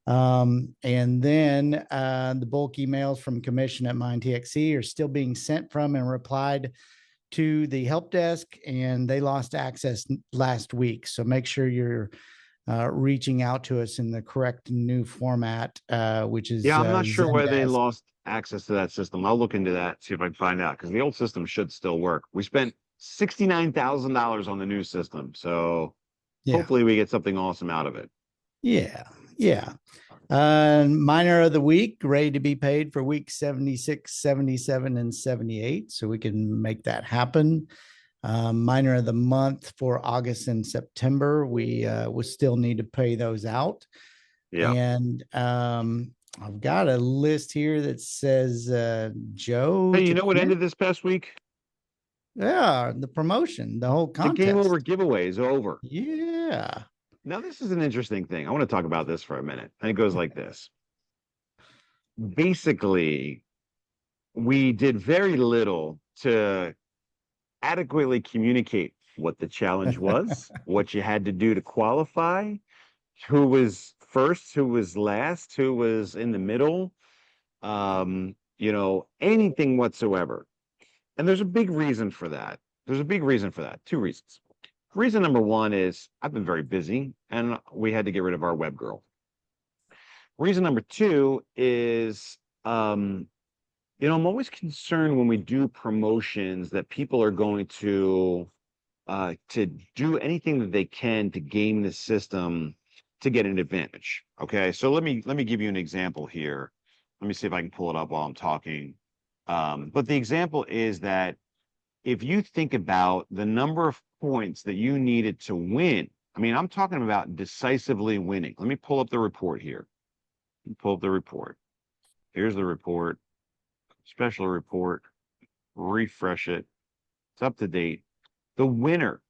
And then the bulk emails from commission at wTXC are still being sent from and replied to the help desk, and they lost access last week. So make sure you're reaching out to us in the correct new format, which is I'm not sure why they ZenDesk. lost access to that system. I'll look into that, see if I can find out, because the old system should still work. We spent $69,000 on the new system, so hopefully we get something awesome out of it. Yeah. Miner of the week, ready to be paid for week 76, 77, and 78. So we can make that happen. Miner of the month for August and September. We still need to pay those out. Yeah. And I've got a list here that says Joe. Hey, you know what ended this past week? Yeah, the promotion, the whole contest. The Game Over giveaway is over. Yeah. Now, this is an interesting thing. I want to talk about this for a minute. And it goes like this. Basically, we did very little to adequately communicate what the challenge was, what you had to do to qualify, who was first, who was last, who was in the middle, anything whatsoever. And there's a big reason for that. Two reasons. Reason number one is I've been very busy and we had to get rid of our web girl. Reason number two is, I'm always concerned when we do promotions that people are going to do anything that they can to game the system to get an advantage. Okay, so let me give you an example here. Let me see if I can pull it up while I'm talking. But the example is that if you think about the number of points that you needed to win, I mean, I'm talking about decisively winning. Let me pull up the report here. Here's the report. Special report. Refresh it. It's up to date. The winner,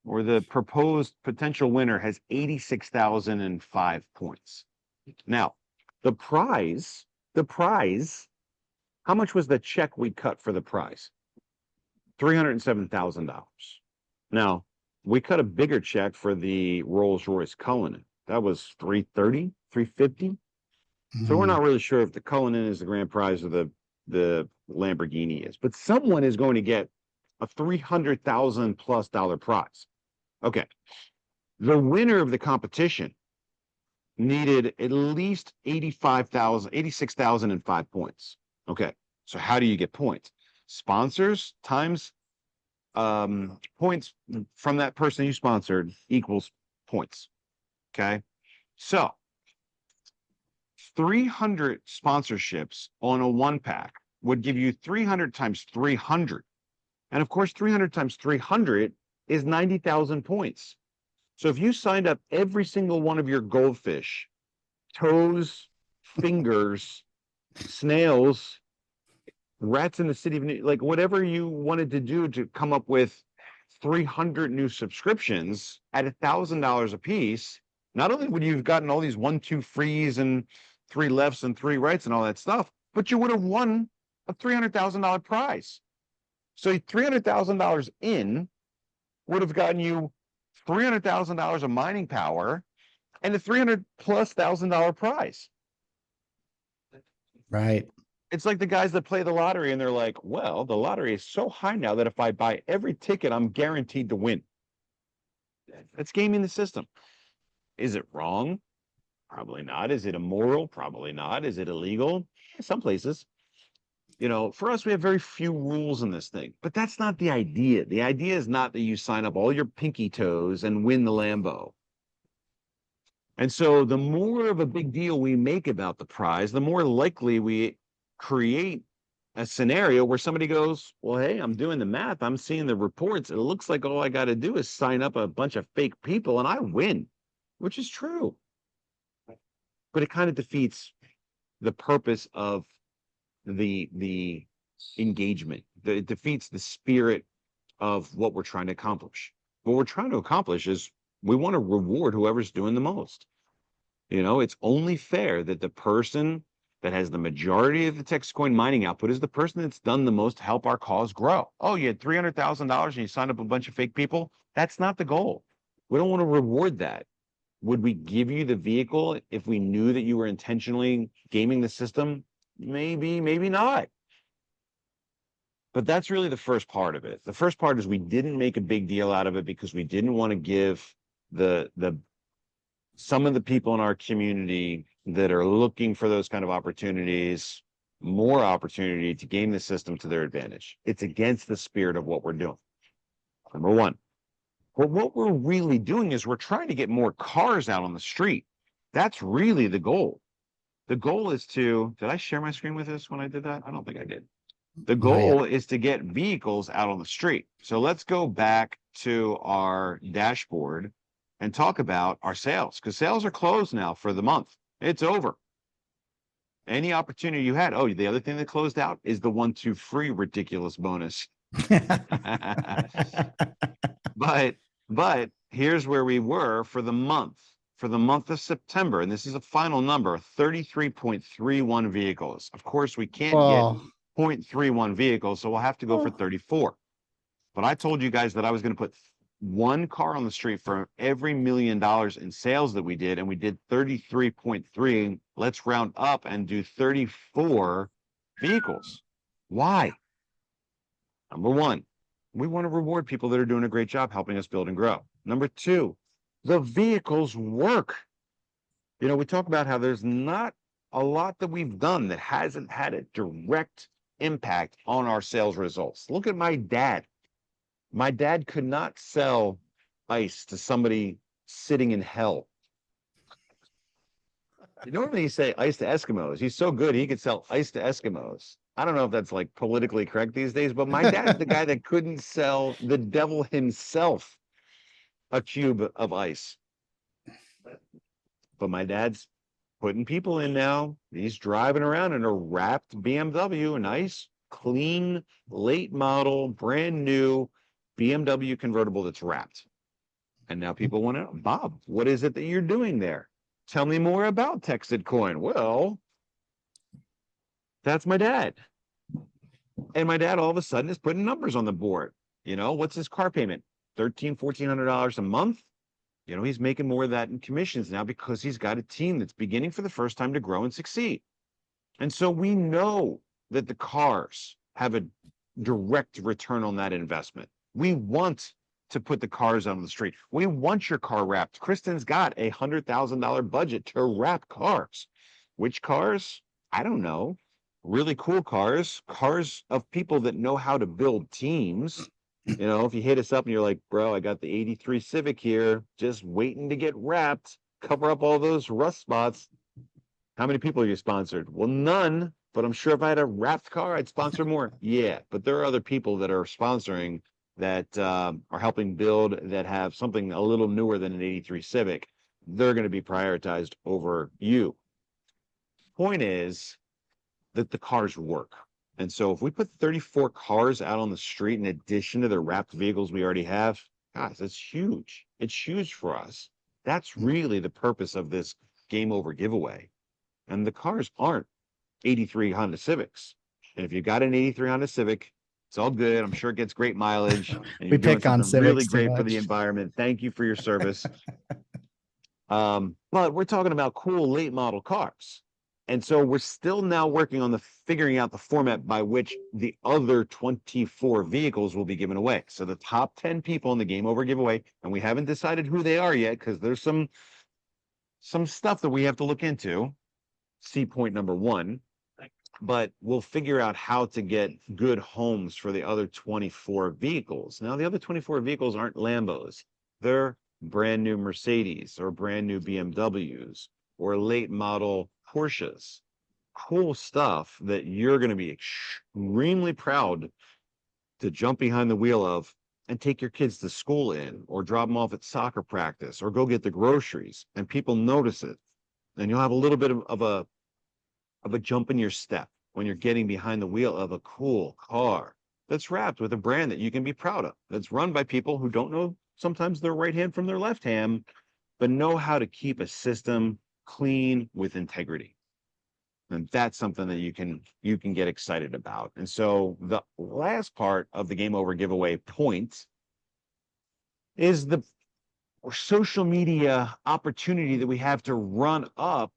or the proposed potential winner, has 86,005 points. Now, the prize, how much was the check we cut for the prize? $307,000. Now, we cut a bigger check for the Rolls-Royce Cullinan. That was $330,000, $350,000. So we're not really sure if the Cullinan is the grand prize or the Lamborghini is, but someone is going to get a $300,000+ prize. Okay. The winner of the competition needed at least 86,005 points. Okay. So how do you get points? Sponsors times points from that person you sponsored equals points. Okay. So 300 sponsorships on a one pack would give you 300 times 300. And of course, 300 times 300 is 90,000 points. So if you signed up every single one of your goldfish, toes, fingers, snails, rats in the city of New, like whatever you wanted to do to come up with 300 new subscriptions at $1,000 a piece, not only would you have gotten all these 1, 2 frees and 3 lefts and 3 rights and all that stuff, but you would have won a $300,000 prize. So $300,000 in would have gotten you $300,000 of mining power and a $300,000+ prize. Right. It's like the guys that play the lottery and they're like, well, the lottery is so high now that if I buy every ticket, I'm guaranteed to win. That's gaming the system. Is it wrong? Probably not. Is it immoral? Probably not. Is it illegal? Some places. For us, we have very few rules in this thing, but that's not the idea. The idea is not that you sign up all your pinky toes and win the Lambo. And so the more of a big deal we make about the prize, the more likely we create a scenario where somebody goes, well, hey, I'm doing the math. I'm seeing the reports. It looks like all I got to do is sign up a bunch of fake people and I win, which is true. But it kind of defeats the purpose of the engagement. It defeats the spirit of what we're trying to accomplish. What we're trying to accomplish is we want to reward whoever's doing the most. It's only fair that the person that has the majority of the Texit Coin mining output is the person that's done the most to help our cause grow. Oh, you had $300,000 and you signed up a bunch of fake people? That's not the goal. We don't want to reward that. Would we give you the vehicle if we knew that you were intentionally gaming the system? Maybe, maybe not. But that's really the first part of it. The first part is we didn't make a big deal out of it because we didn't want to give some of the people in our community that are looking for those kind of opportunities more opportunity to game the system to their advantage. It's against the spirit of what we're doing. Number one. But what we're really doing is we're trying to get more cars out on the street. That's really the goal. The goal is to, did I share my screen with us when I did that? I don't think I did. The goal is to get vehicles out on the street. So let's go back to our dashboard and talk about our sales, because sales are closed now for the month. It's over. Any opportunity you had. Oh, the other thing that closed out is the 1-2 free ridiculous bonus. But here's where we were for the month. For the month of September, and this is a final number, 33.31 vehicles. Of course, we can't get 0.31 vehicles, so we'll have to go for 34. But I told you guys that I was going to put one car on the street for every $1 million in sales that we did, and we did 33.3. Let's round up and do 34 vehicles. Why? Number one, we want to reward people that are doing a great job helping us build and grow. Number two, the vehicles work. You know, we talk about how there's not a lot that we've done that hasn't had a direct impact on our sales results. Look at my dad. My dad could not sell ice to somebody sitting in hell. Normally you say ice to Eskimos. He's so good he could sell ice to Eskimos. I don't know if that's like politically correct these days, but my dad's the guy that couldn't sell the devil himself a cube of ice. But my dad's putting people in now. He's driving around in a wrapped BMW, a nice, clean, late model, brand new BMW convertible that's wrapped. And now people want to know, Bob, what is it that you're doing there? Tell me more about Texit Coin. Well, that's my dad. And my dad all of a sudden is putting numbers on the board. You know, what's his car payment? $1,300, $1,400 a month. You know, he's making more of that in commissions now because he's got a team that's beginning for the first time to grow and succeed. And so we know that the cars have a direct return on that investment. We want to put the cars on the street. We want your car wrapped. Kristen's got a $100,000 budget to wrap cars. Which cars? I don't know. Really cool cars of people that know how to build teams. You know, if you hit us up and you're like, bro, I got the 83 Civic here, just waiting to get wrapped, cover up all those rust spots. How many people are you sponsored? Well, none, but I'm sure if I had a wrapped car, I'd sponsor more. Yeah, but there are other people that are sponsoring that are helping build that have something a little newer than an 83 Civic. They're going to be prioritized over you. Point is that the cars work. And so if we put 34 cars out on the street in addition to the wrapped vehicles we already have, guys, that's huge. It's huge for us. That's really the purpose of this game over giveaway. And the cars aren't 83 Honda Civics. And if you got an 83 Honda Civic, it's all good. I'm sure it gets great mileage. And we pick on Civics really great for the environment. Thank you for your service. But we're talking about cool late model cars. And so we're still now working on figuring out the format by which the other 24 vehicles will be given away. So the top 10 people in the game over giveaway, and we haven't decided who they are yet because there's some stuff that we have to look into. See point number one. But we'll figure out how to get good homes for the other 24 vehicles. Now, the other 24 vehicles aren't Lambos. They're brand new Mercedes or brand new BMWs or late model Porsches. Cool stuff that you're going to be extremely proud to jump behind the wheel of and take your kids to school in, or drop them off at soccer practice, or go get the groceries, and people notice it. And you'll have a little bit of a jump in your step when you're getting behind the wheel of a cool car that's wrapped with a brand that you can be proud of, that's run by people who don't know sometimes their right hand from their left hand, but know how to keep a system clean with integrity. And that's something that you can get excited about. And so the last part of the game over giveaway point is social media opportunity that we have to run up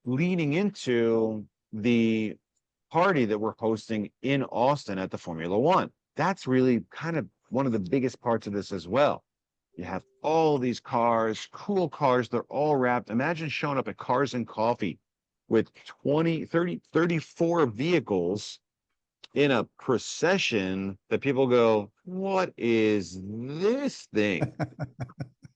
leading into the party that we're hosting in Austin at the Formula One. That's really kind of one of the biggest parts of this as well. You have all these cars, cool cars, they're all wrapped. Imagine showing up at Cars and Coffee with 20, 30, 34 vehicles in a procession that people go, what is this thing?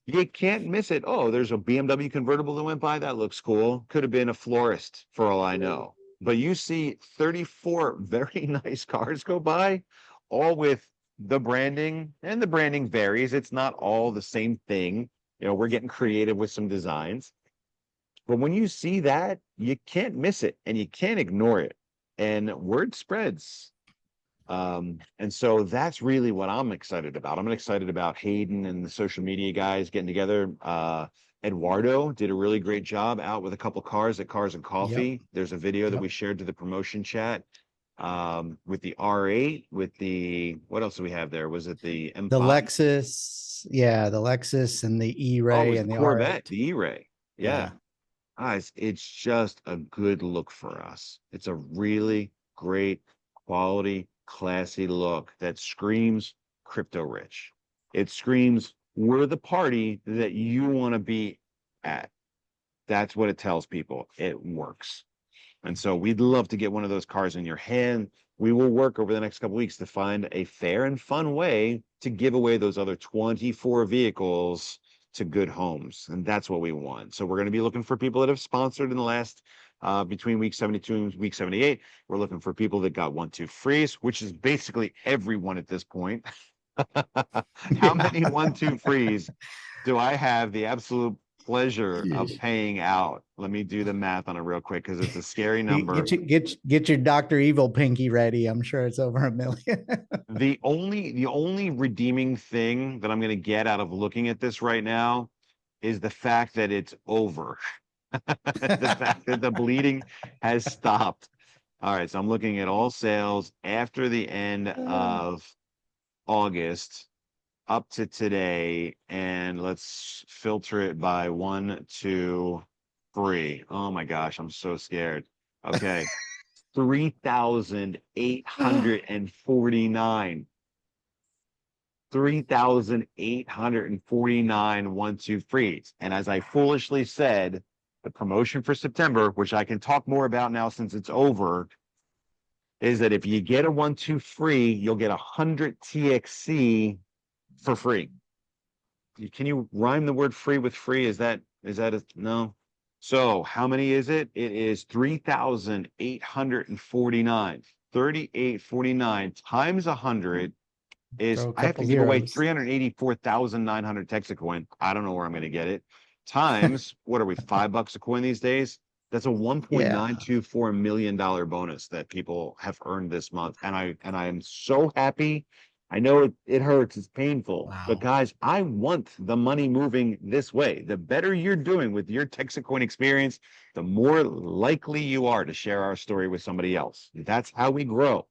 You can't miss it. Oh, there's a BMW convertible that went by. That looks cool. Could have been a florist for all I know. But you see 34 very nice cars go by, all with the branding, and the branding varies. It's not all the same thing. You know, we're getting creative with some designs. But when you see that, you can't miss it and you can't ignore it. And word spreads. And so that's really what I'm excited about. I'm excited about Hayden and the social media guys getting together. Eduardo did a really great job out with a couple cars at Cars and Coffee. Yep. There's a video that we shared to the promotion chat with the R8, with the, what else do we have there? Was it the M5? The Lexus. Yeah, the Lexus and the E-Ray and the Corvette, R8. the E-Ray. Yeah. Guys, it's just a good look for us. It's a really great quality, classy look that screams crypto rich. It screams, we're the party that you want to be at. That's what it tells people. It works. And so we'd love to get one of those cars in your hand. We will work over the next couple of weeks to find a fair and fun way to give away those other 24 vehicles to good homes. And that's what we want. So we're going to be looking for people that have sponsored in the last between week 72 and week 78. We're looking for people that got 1-2 frees, which is basically everyone at this point. How many 1-2 frees do I have the absolute pleasure of paying out? Let me do the math on it real quick because it's a scary number. Get your Dr. Evil pinky ready. I'm sure it's over 1 million. The only redeeming thing that I'm going to get out of looking at this right now is the fact that it's over. The fact that the bleeding has stopped. All right, so I'm looking at all sales after the end of August up to today, and let's filter it by 1, 2, 3. Oh my gosh, I'm so scared. Okay. 3,849. 3,849 1-2 frees. And as I foolishly said, the promotion for September, which I can talk more about now since it's over, is that if you get a 1-2 free, you'll get 100 TXC for free. Can you rhyme the word free with free? Is that no? So how many is it? It is 3,849. 3,849 times 100 is, I have to give away 384,900 Texit Coin. I don't know where I'm going to get it. Times, what are we, $5 a coin these days? That's a $1.924 million bonus that people have earned this month. And I am so happy. I know it hurts, it's painful, but guys, I want the money moving this way. The better you're doing with your Texit Coin experience, the more likely you are to share our story with somebody else. That's how we grow.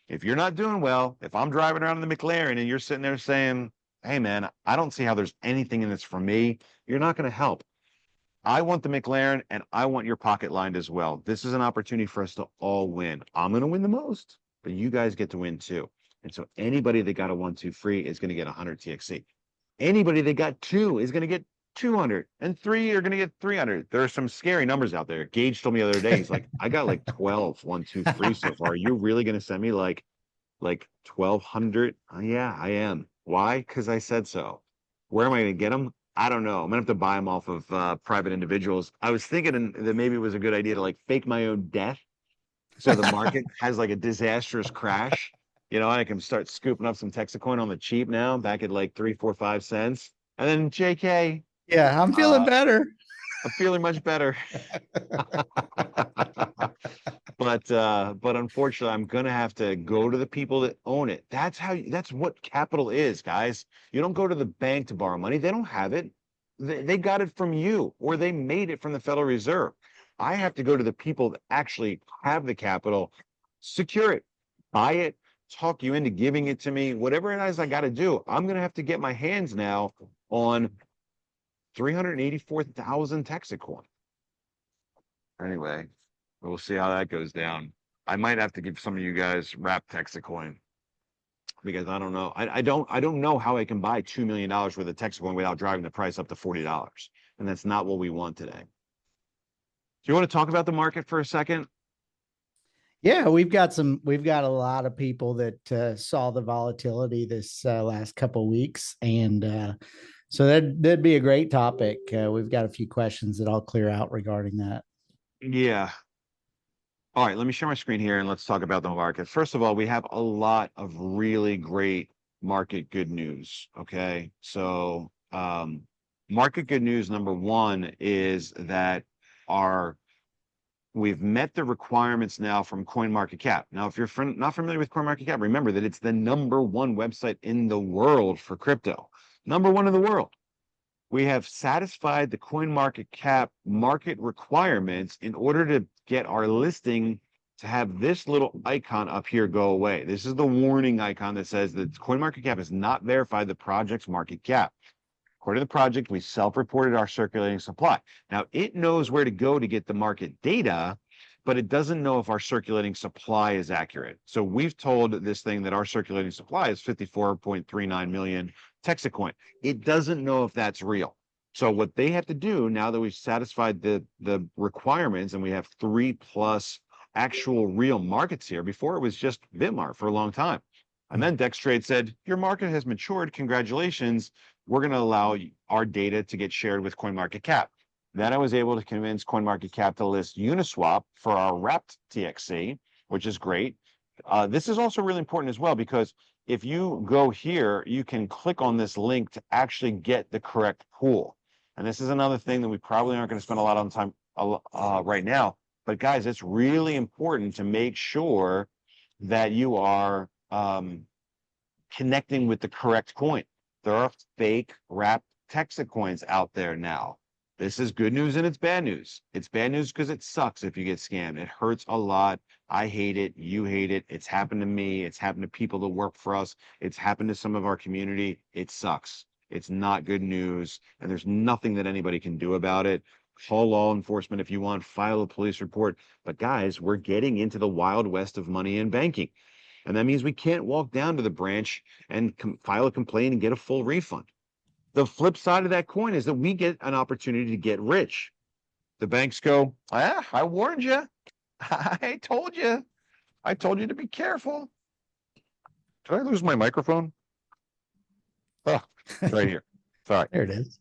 If you're not doing well, if I'm driving around in the McLaren and you're sitting there saying, hey man, I don't see how there's anything in this for me, you're not going to help. I want the McLaren and I want your pocket lined as well. This is an opportunity for us to all win. I'm going to win the most, but you guys get to win too. And so anybody that got a 1-2 free is going to get 100 TXC. Anybody that got 2 is going to get 200, and 3 are going to get 300. There are some scary numbers out there. Gage told me the other day, he's like, I got like 12 1-2 free so far. Are you really going to send me like 1,200? Yeah, I am. Why? Because I said so. Where am I going to get them? I don't know. I'm going to have to buy them off of private individuals. I was thinking that maybe it was a good idea to like fake my own death. So the market has like a disastrous crash. You know, I can start scooping up some Texit Coin on the cheap now, back at like 3, 4, 5 cents. And then JK. Yeah, I'm feeling better. I'm feeling much better. But unfortunately, I'm gonna have to go to the people that own it. That's what capital is, guys. You don't go to the bank to borrow money. They don't have it. They got it from you, or they made it from the Federal Reserve. I have to go to the people that actually have the capital, secure it, buy it, talk you into giving it to me, whatever it is I got to do. I'm going to have to get my hands now on 384,000 Texit Coin. Anyway, we'll see how that goes down. I might have to give some of you guys wrap Texit Coin because I don't know. I don't know how I can buy $2 million worth of Texit Coin without driving the price up to $40. And that's not what we want today. Do you want to talk about the market for a second? Yeah, we've got a lot of people that saw the volatility this last couple of weeks. And so that'd be a great topic. We've got a few questions that I'll clear out regarding that. Yeah. All right, let me share my screen here and let's talk about the market. First of all, we have a lot of really great market good news. Okay. So market good news number one is that we've met the requirements now from CoinMarketCap. Now, if you're not familiar with CoinMarketCap, remember that it's the #1 website in the world for crypto. #1 in the world. We have satisfied the CoinMarketCap market requirements in order to get our listing to have this little icon up here go away. This is the warning icon that says that CoinMarketCap has not verified the project's market cap. According to the project, we self-reported our circulating supply. Now, it knows where to go to get the market data, but it doesn't know if our circulating supply is accurate. So we've told this thing that our circulating supply is 54.39 million Texit Coin. It doesn't know if that's real. So what they have to do now that we've satisfied the requirements and we have 3+ actual real markets here, before it was just Bitmart for a long time. And then DexTrade said, your market has matured. Congratulations. We're going to allow our data to get shared with CoinMarketCap. Then I was able to convince CoinMarketCap to list Uniswap for our wTXC, which is great. This is also really important as well, because if you go here, you can click on this link to actually get the correct pool. And this is another thing that we probably aren't going to spend a lot of time right now. But guys, it's really important to make sure that you are connecting with the correct coin. There are fake wrapped Texit coins out there now. This is good news and it's bad news. It's bad news because it sucks if you get scammed. It hurts a lot. I hate it. You hate it. It's happened to me. It's happened to people that work for us. It's happened to some of our community. It sucks. It's not good news. And there's nothing that anybody can do about it. Call law enforcement if you want. File a police report. But guys, we're getting into the wild west of money and banking. And that means we can't walk down to the branch and file a complaint and get a full refund. The flip side of that coin is that we get an opportunity to get rich. The banks go, I warned you. I told you. I told you to be careful. Did I lose my microphone? Oh, it's right here. Sorry. There it is.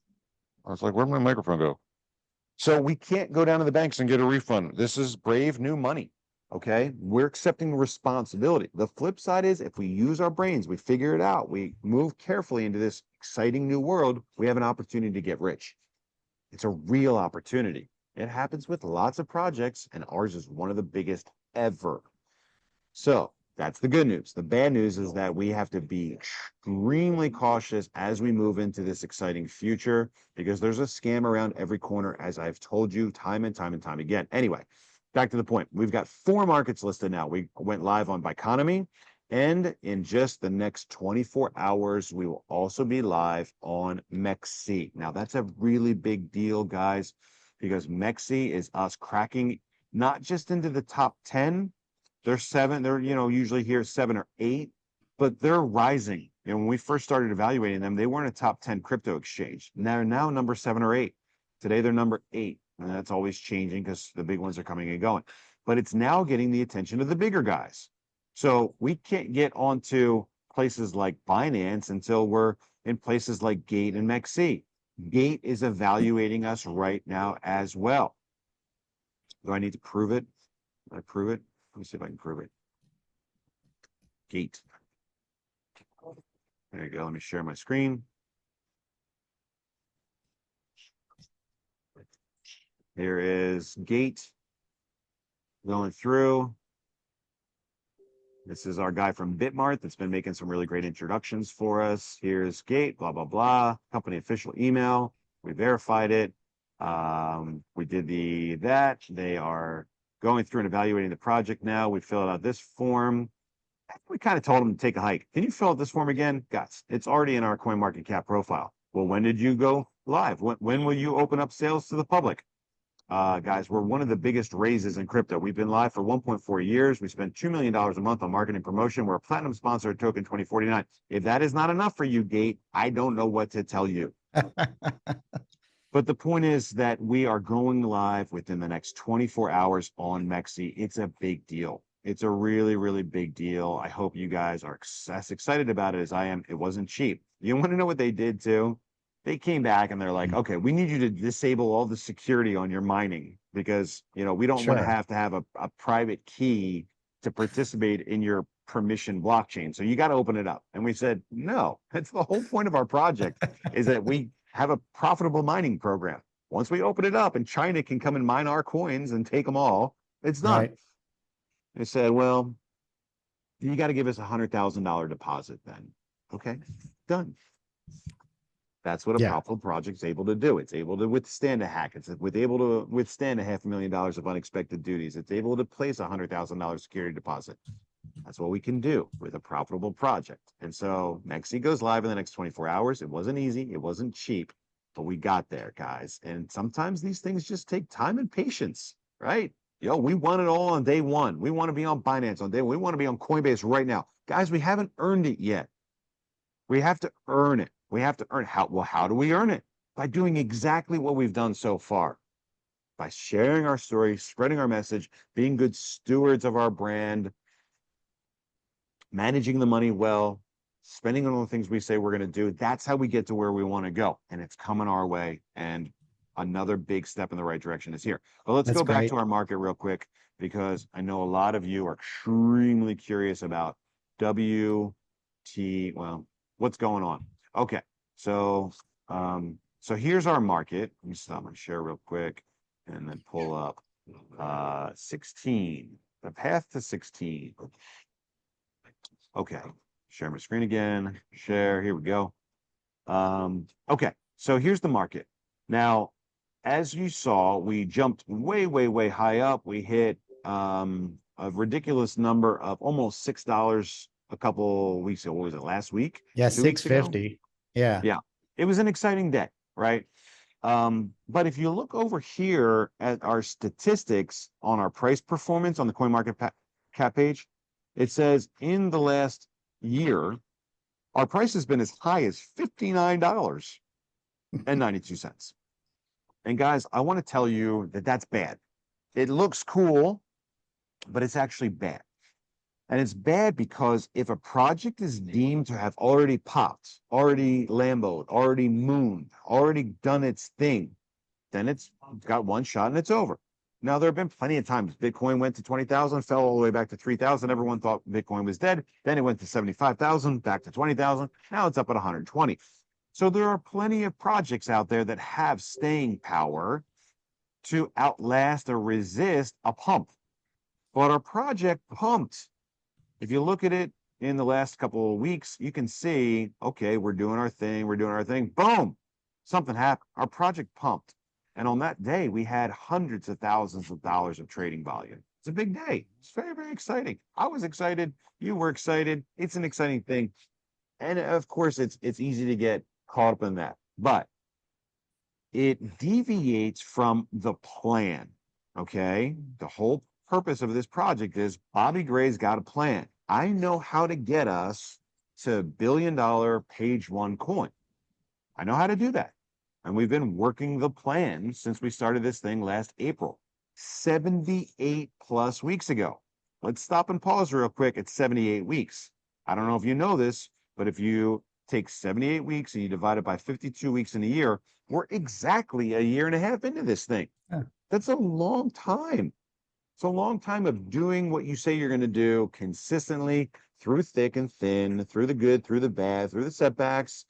I was like, where'd my microphone go? So we can't go down to the banks and get a refund. This is brave new money. Okay, we're accepting responsibility. The flip side is if we use our brains, we figure it out, we move carefully into this exciting new world, we have an opportunity to get rich. It's a real opportunity. It happens with lots of projects, and ours is one of the biggest ever. So that's the good news. The bad news is that we have to be extremely cautious as we move into this exciting future, because there's a scam around every corner, as I've told you time and time and time again. Anyway, back to the point. We've got 4 markets listed now. We went live on Biconomy, and in just the next 24 hours, we will also be live on MEXC. Now, that's a really big deal, guys, because MEXC is us cracking not just into the top 10. They're usually here 7 or 8, but they're rising. When we first started evaluating them, they weren't a top 10 crypto exchange. They're now number 7 or 8. Today, they're number 8. And that's always changing because the big ones are coming and going. But it's now getting the attention of the bigger guys. So we can't get onto places like Binance until we're in places like Gate and MEXC. Gate is evaluating us right now as well. Do I need to prove it? Can I prove it? Let me see if I can prove it. Gate. There you go. Let me share my screen. Here is Gate going through. This is our guy from Bitmart that's been making some really great introductions for us. Here's Gate, blah, blah, blah. Company official email. We verified it. We did that. They are going through and evaluating the project now. We filled out this form. We kind of told them to take a hike. Can you fill out this form again? Guys, it's already in our CoinMarketCap profile. Well, when did you go live? When will you open up sales to the public? Guys, we're one of the biggest raises in crypto. We've been live for 1.4 years. We spend $2 million a month on marketing promotion. We're a platinum sponsor at Token 2049. If that is not enough for you, Gate, I don't know what to tell you. But the point is that we are going live within the next 24 hours on MEXC. It's a big deal. It's a really, really big deal. I hope you guys are as excited about it as I am. It wasn't cheap. You want to know what they did too? They came back and they're like, okay, we need you to disable all the security on your mining because, you know, we don't want to have a private key to participate in your permission blockchain. So you got to open it up. And we said, no, that's the whole point of our project is that we have a profitable mining program. Once we open it up and China can come and mine our coins and take them all, it's done. Right. They said, well, you got to give us $100,000 deposit then. Okay, done. That's what a profitable project is able to do. It's able to withstand a hack. It's able to withstand $500,000 of unexpected duties. It's able to place a $100,000 security deposit. That's what we can do with a profitable project. And so MEXC goes live in the next 24 hours. It wasn't easy. It wasn't cheap, but we got there, guys. And sometimes these things just take time and patience, right? Yo, we want it all on day one. We want to be on Binance on day one. We want to be on Coinbase right now. Guys, we haven't earned it yet. We have to earn it. We have to earn it. How do we earn it? By doing exactly what we've done so far. By sharing our story, spreading our message, being good stewards of our brand, managing the money well, spending on all the things we say we're going to do. That's how we get to where we want to go. And it's coming our way. And another big step in the right direction is here. But let's go back to our market real quick, because I know a lot of you are extremely curious about what's going on. Okay, so here's our market. Let me stop my share real quick and then pull up 16, the path to 16. Okay, share my screen again, share, here we go. Okay, so here's the market. Now, as you saw, we jumped way, way, way high up. We hit a ridiculous number of almost $6 a couple weeks ago. What was it, last week? Yeah, 650. Yeah. Yeah. It was an exciting day, right? But if you look over here at our statistics on our price performance on the CoinMarketCap page, it says in the last year, our price has been as high as $59.92. And guys, I want to tell you that that's bad. It looks cool, but it's actually bad. And it's bad because if a project is deemed to have already popped, already Lamboed, already mooned, already done its thing, then it's got one shot and it's over. Now, there have been plenty of times Bitcoin went to 20,000, fell all the way back to 3,000. Everyone thought Bitcoin was dead. Then it went to 75,000, back to 20,000. Now it's up at 120. So there are plenty of projects out there that have staying power to outlast or resist a pump. But our project pumped. If you look at it in the last couple of weeks, you can see, okay, we're doing our thing. Boom, something happened. Our project pumped. And on that day, we had hundreds of thousands of dollars of trading volume. It's a big day. It's very, very exciting. I was excited. You were excited. It's an exciting thing. And of course, it's easy to get caught up in that. But it deviates from the plan, okay? The whole purpose of this project is Bobby Gray's got a plan. I know how to get us to $1 billion page one coin. I know how to do that. And we've been working the plan since we started this thing last April, 78 plus weeks ago. Let's stop and pause real quick at 78 weeks. I don't know if you know this, but if you take 78 weeks and you divide it by 52 weeks in a year, we're exactly a year and a half into this thing. Yeah. That's a long time. It's a long time of doing what you say you're going to do consistently through thick and thin, through the good, through the bad, through the setbacks.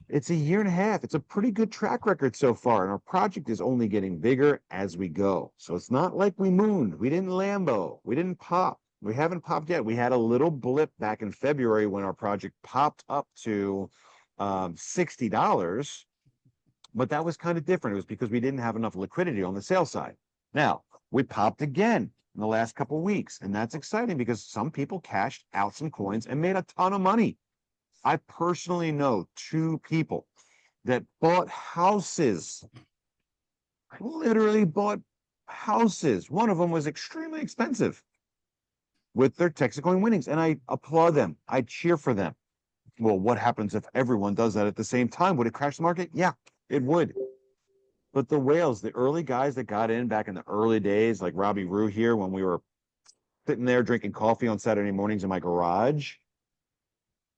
It's a year and a half. It's a pretty good track record so far. And our project is only getting bigger as we go. So it's not like we mooned. We didn't Lambo. We didn't pop. We haven't popped yet. We had a little blip back in February when our project popped up to $60. But that was kind of different. It was because we didn't have enough liquidity on the sales side. Now, we popped again in the last couple of weeks. And that's exciting because some people cashed out some coins and made a ton of money. I personally know 2 people that bought houses, literally bought houses. One of them was extremely expensive with their Texit Coin winnings, and I applaud them. I cheer for them. Well, what happens if everyone does that at the same time? Would it crash the market? Yeah, it would. But the whales, the early guys that got in back in the early days, like Robbie Rue here, when we were sitting there drinking coffee on Saturday mornings in my garage,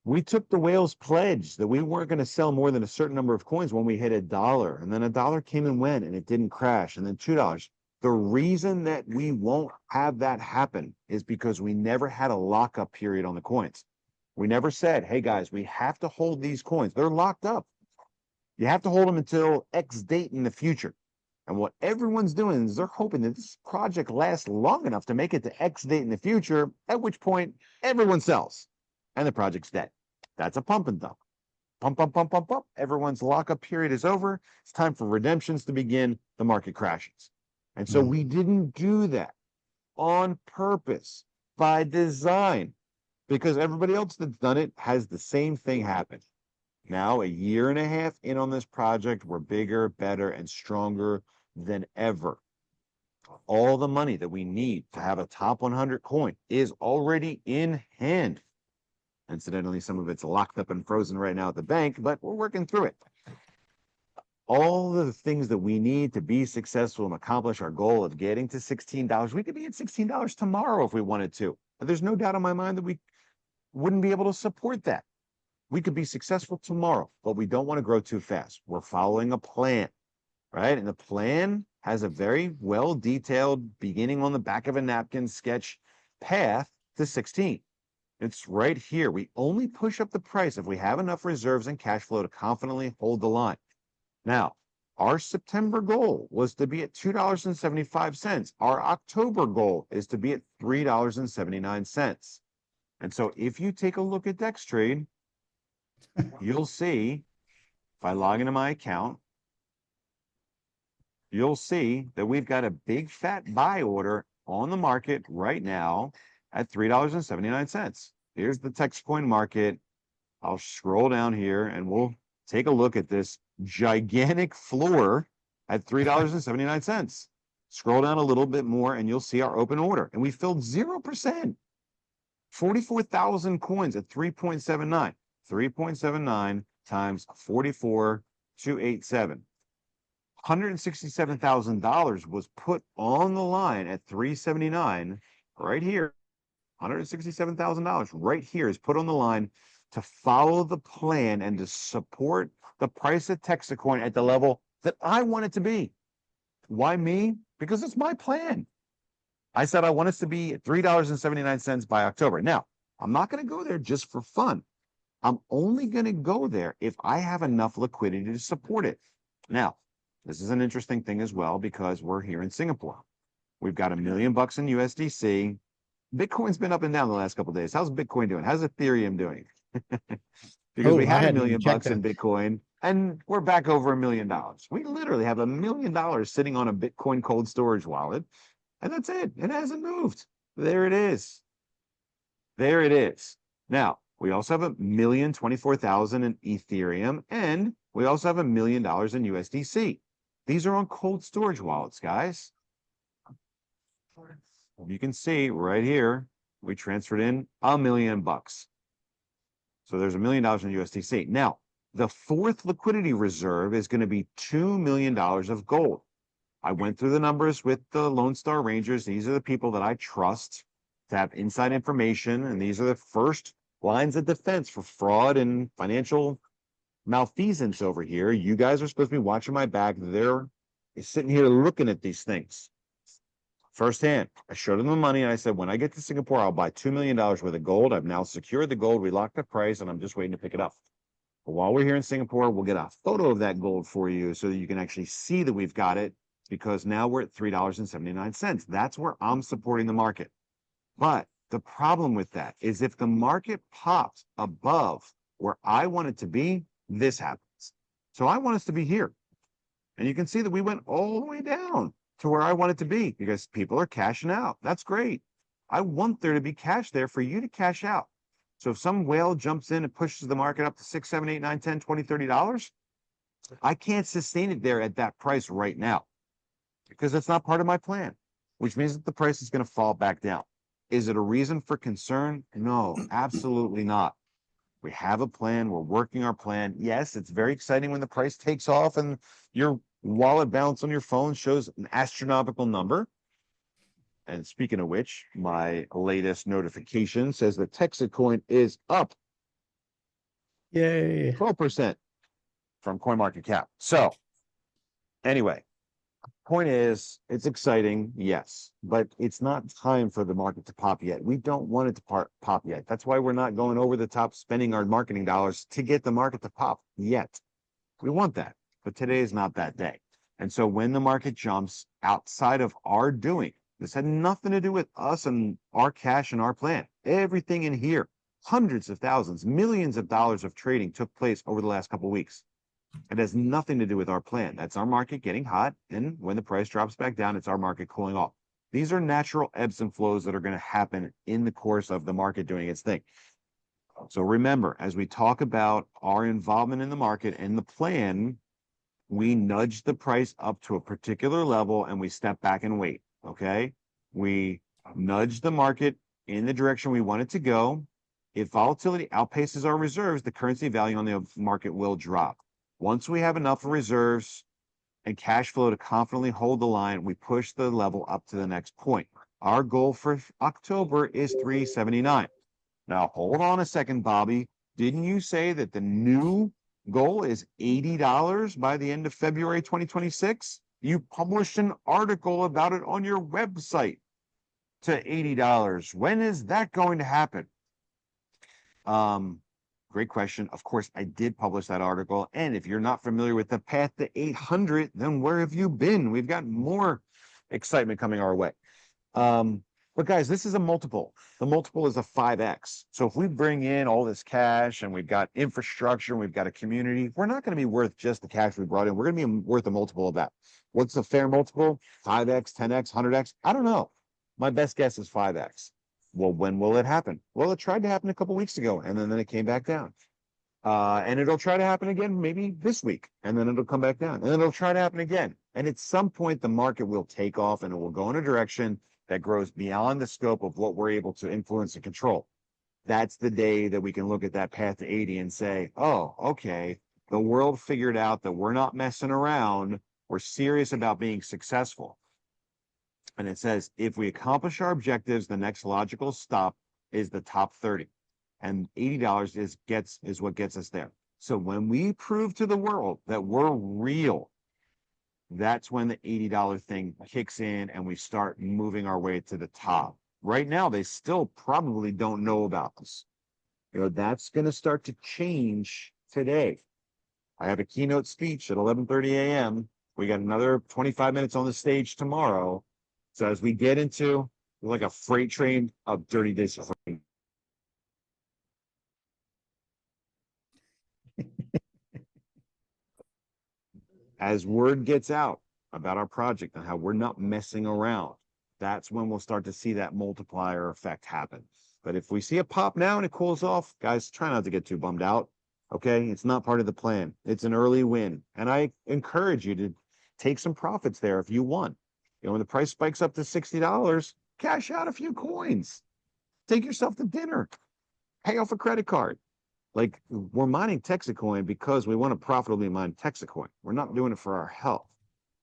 we took the whales pledge that we weren't going to sell more than a certain number of coins when we hit $1. And then $1 came and went and it didn't crash. And then $2. The reason that we won't have that happen is because we never had a lockup period on the coins. We never said, hey guys, we have to hold these coins. They're locked up. You have to hold them until X date in the future. And what everyone's doing is they're hoping that this project lasts long enough to make it to X date in the future, at which point everyone sells and the project's dead. That's a pump and dump. Pump, pump, pump, pump, pump. Everyone's lockup period is over. It's time for redemptions to begin. The market crashes. And so we didn't do that on purpose, by design, because everybody else that's done it has the same thing happen. Now, a year and a half in on this project, we're bigger, better, and stronger than ever. All the money that we need to have a top 100 coin is already in hand. Incidentally, some of it's locked up and frozen right now at the bank, but we're working through it. All of the things that we need to be successful and accomplish our goal of getting to $16, we could be at $16 tomorrow if we wanted to. But there's no doubt in my mind that we wouldn't be able to support that. We could be successful tomorrow, but we don't want to grow too fast. We're following a plan, right? And the plan has a very well detailed, beginning on the back of a napkin sketch path to 16. It's right here. We only push up the price if we have enough reserves and cash flow to confidently hold the line. Now, our September goal was to be at $2.75. Our October goal is to be at $3.79. And so if you take a look at DexTrade, you'll see, if I log into my account, you'll see that we've got a big fat buy order on the market right now at $3.79. Here's the Texit Coin market. I'll scroll down here and we'll take a look at this gigantic floor at $3.79. Scroll down a little bit more and you'll see our open order. And we filled 0%. 44,000 coins at 3.79. 3.79 times 44,287. $167,000 was put on the line at 379 right here. $167,000 right here is put on the line to follow the plan and to support the price of Texit Coin at the level that I want it to be. Why me? Because it's my plan. I said I want us to be at $3.79 by October. Now, I'm not going to go there just for fun. I'm only going to go there if I have enough liquidity to support it. Now, this is an interesting thing as well because we're here in Singapore. We've got $1 million in USDC. Bitcoin's been up and down the last couple of days. How's Bitcoin doing? How's Ethereum doing? Because we had $1 million in Bitcoin and we're back over $1 million. We literally have $1 million sitting on a Bitcoin cold storage wallet, and that's it. It hasn't moved. There it is. There it is. Now, we also have 1,024,000 in Ethereum, and we also have $1 million in USDC. These are on cold storage wallets, guys. You can see right here, we transferred in $1 million. So there's $1 million in USDC. Now, the fourth liquidity reserve is going to be $2 million of gold. I went through the numbers with the Lone Star Rangers. These are the people that I trust to have inside information, and these are the first lines of defense for fraud and financial malfeasance over here. You guys are supposed to be watching my back. They're sitting here looking at these things firsthand. I showed them the money and I said, when I get to Singapore, I'll buy $2 million worth of gold. I've now secured the gold. We locked the price and I'm just waiting to pick it up. But while we're here in Singapore, we'll get a photo of that gold for you so that you can actually see that we've got it, because now we're at $3.79. That's where I'm supporting the market. But the problem with that is if the market pops above where I want it to be, this happens. So I want us to be here. And you can see that we went all the way down to where I want it to be because people are cashing out. That's great. I want there to be cash there for you to cash out. So if some whale jumps in and pushes the market up to 6, 7, 8, 9, 10, 20, $30, I can't sustain it there at that price right now because it's not part of my plan, which means that the price is going to fall back down. Is it a reason for concern? No, absolutely not. We have a plan. We're working our plan. Yes, it's very exciting when the price takes off and your wallet balance on your phone shows an astronomical number. And speaking of which, my latest notification says that Texit Coin is up. Yay. 12% from CoinMarketCap. So anyway, point is, it's exciting, yes, but it's not time for the market to pop yet. We don't want it to pop yet. That's why we're not going over the top spending our marketing dollars to get the market to pop yet. We want that, but today is not that day. And so when the market jumps outside of our doing, this had nothing to do with us and our cash and our plan. Everything in here, hundreds of thousands, millions of dollars of trading took place over the last couple of weeks. It has nothing to do with our plan. That's our market getting hot. And when the price drops back down, it's our market cooling off. These are natural ebbs and flows that are going to happen in the course of the market doing its thing. So remember, as we talk about our involvement in the market and the plan, we nudge the price up to a particular level and we step back and wait. Okay. We nudge the market in the direction we want it to go. If volatility outpaces our reserves, the currency value on the market will drop. Once we have enough reserves and cash flow to confidently hold the line, we push the level up to the next point. Our goal for October is 379. Now, hold on a second, Bobby. Didn't you say that the new goal is $80 by the end of February 2026? You published an article about it on your website to $80. When is that going to happen? Great question. Of course, I did publish that article. And if you're not familiar with the path to 800, then where have you been? We've got more excitement coming our way. But guys, this is a multiple. The multiple is a 5x. So if we bring in all this cash and we've got infrastructure and we've got a community, we're not going to be worth just the cash we brought in. We're going to be worth a multiple of that. What's the fair multiple? 5x, 10x, 100x? I don't know. My best guess is 5x. Well, when will it happen? Well, it tried to happen a couple weeks ago, and then it came back down. And it'll try to happen again maybe this week, and then it'll come back down. And then it'll try to happen again. And at some point, the market will take off, and it will go in a direction that grows beyond the scope of what we're able to influence and control. That's the day that we can look at that path to 80 and say, oh, okay, the world figured out that we're not messing around. We're serious about being successful. And it says, if we accomplish our objectives, the next logical stop is the top 30. And $80 is what gets us there. So when we prove to the world that we're real, that's when the $80 thing kicks in and we start moving our way to the top. Right now, they still probably don't know about this. You know, that's going to start to change today. I have a keynote speech at 11:30 a.m. We got another 25 minutes on the stage tomorrow. So as we get into like a freight train of dirty discipline. As word gets out about our project and how we're not messing around, that's when we'll start to see that multiplier effect happen. But if we see a pop now and it cools off, guys, try not to get too bummed out. Okay, it's not part of the plan. It's an early win. And I encourage you to take some profits there if you want. You know, when the price spikes up to $60, cash out a few coins. Take yourself to dinner. Pay off a credit card. Like, we're mining Texit Coin because we want to profitably mine Texit Coin. We're not doing it for our health.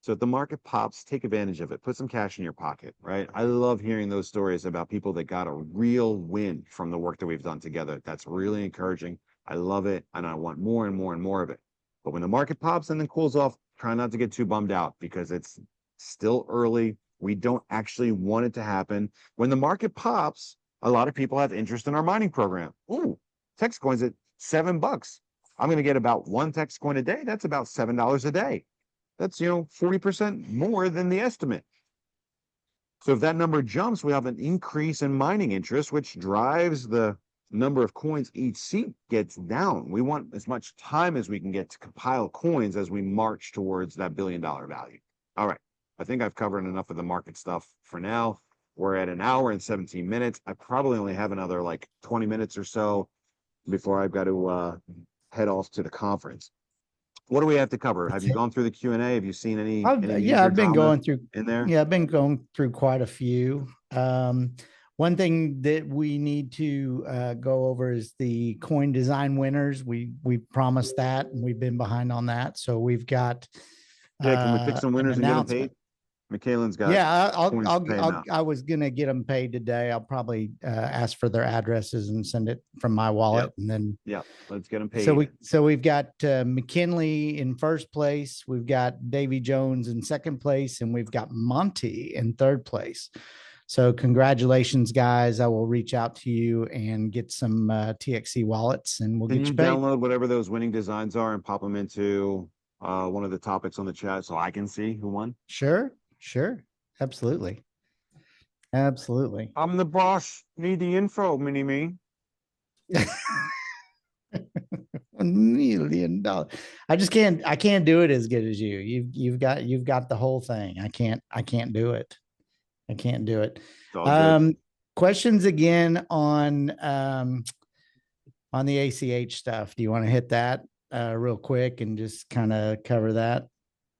So if the market pops, take advantage of it. Put some cash in your pocket, right? I love hearing those stories about people that got a real win from the work that we've done together. That's really encouraging. I love it, and I want more and more and more of it. But when the market pops and then cools off, try not to get too bummed out because it's still early. We don't actually want it to happen. When the market pops, a lot of people have interest in our mining program. Ooh, Texit Coin's at $7. I'm going to get about one Texit Coin a day. That's about $7 a day. That's, 40% more than the estimate. So if that number jumps, we have an increase in mining interest, which drives the number of coins each seat gets down. We want as much time as we can get to compile coins as we march towards that $1 billion value. All right. I think I've covered enough of the market stuff for now. We're at an hour and 17 minutes. I probably only have another like 20 minutes or so before I've got to head off to the conference. What do we have to cover? Have you gone through the Q&A? Have you seen any yeah, I've been going through in there? Yeah, I've been going through quite a few. One thing that we need to go over is the coin design winners. We promised that, and we've been behind on that. So we've got can we pick some winners and get them paid? McKaylin's got. Yeah, I was gonna get them paid today. I'll probably ask for their addresses and send it from my wallet, and then let's get them paid. So we've got McKinley in first place. We've got Davy Jones in second place, and we've got Monty in third place. So congratulations, guys. I will reach out to you and get some TXC wallets, and we'll get you paid. Download whatever those winning designs are and pop them into one of the topics on the chat so I can see who won? Sure. Absolutely. I'm the boss. Need the info, mini-me. $1 million. I can't do it as good as you. You've got the whole thing. I can't do it. Questions again on the ACH stuff. Do you want to hit that real quick and just kind of cover that?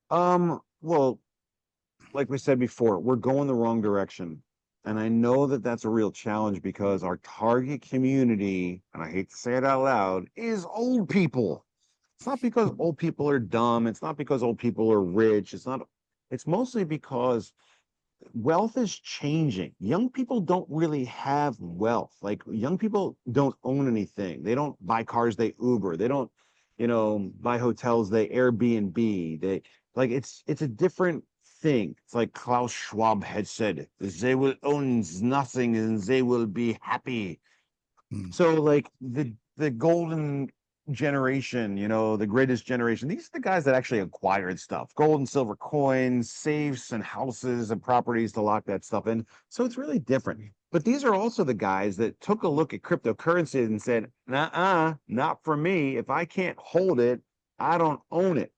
Well, like we said before, we're going the wrong direction. And I know that that's a real challenge because our target community, and I hate to say it out loud, is old people. It's not because old people are dumb. It's not because old people are rich. It's mostly because wealth is changing. Young people don't really have wealth. Like, young people don't own anything. They don't buy cars, they Uber. They don't, buy hotels, they Airbnb. It's a different thing. It's like Klaus Schwab had said, they will own nothing and they will be happy. So like the golden generation, the greatest generation, these are the guys that actually acquired stuff, gold and silver coins, safes and houses and properties to lock that stuff in. So it's really different. But these are also the guys that took a look at cryptocurrency and said, not for me. If I can't hold it, I don't own it.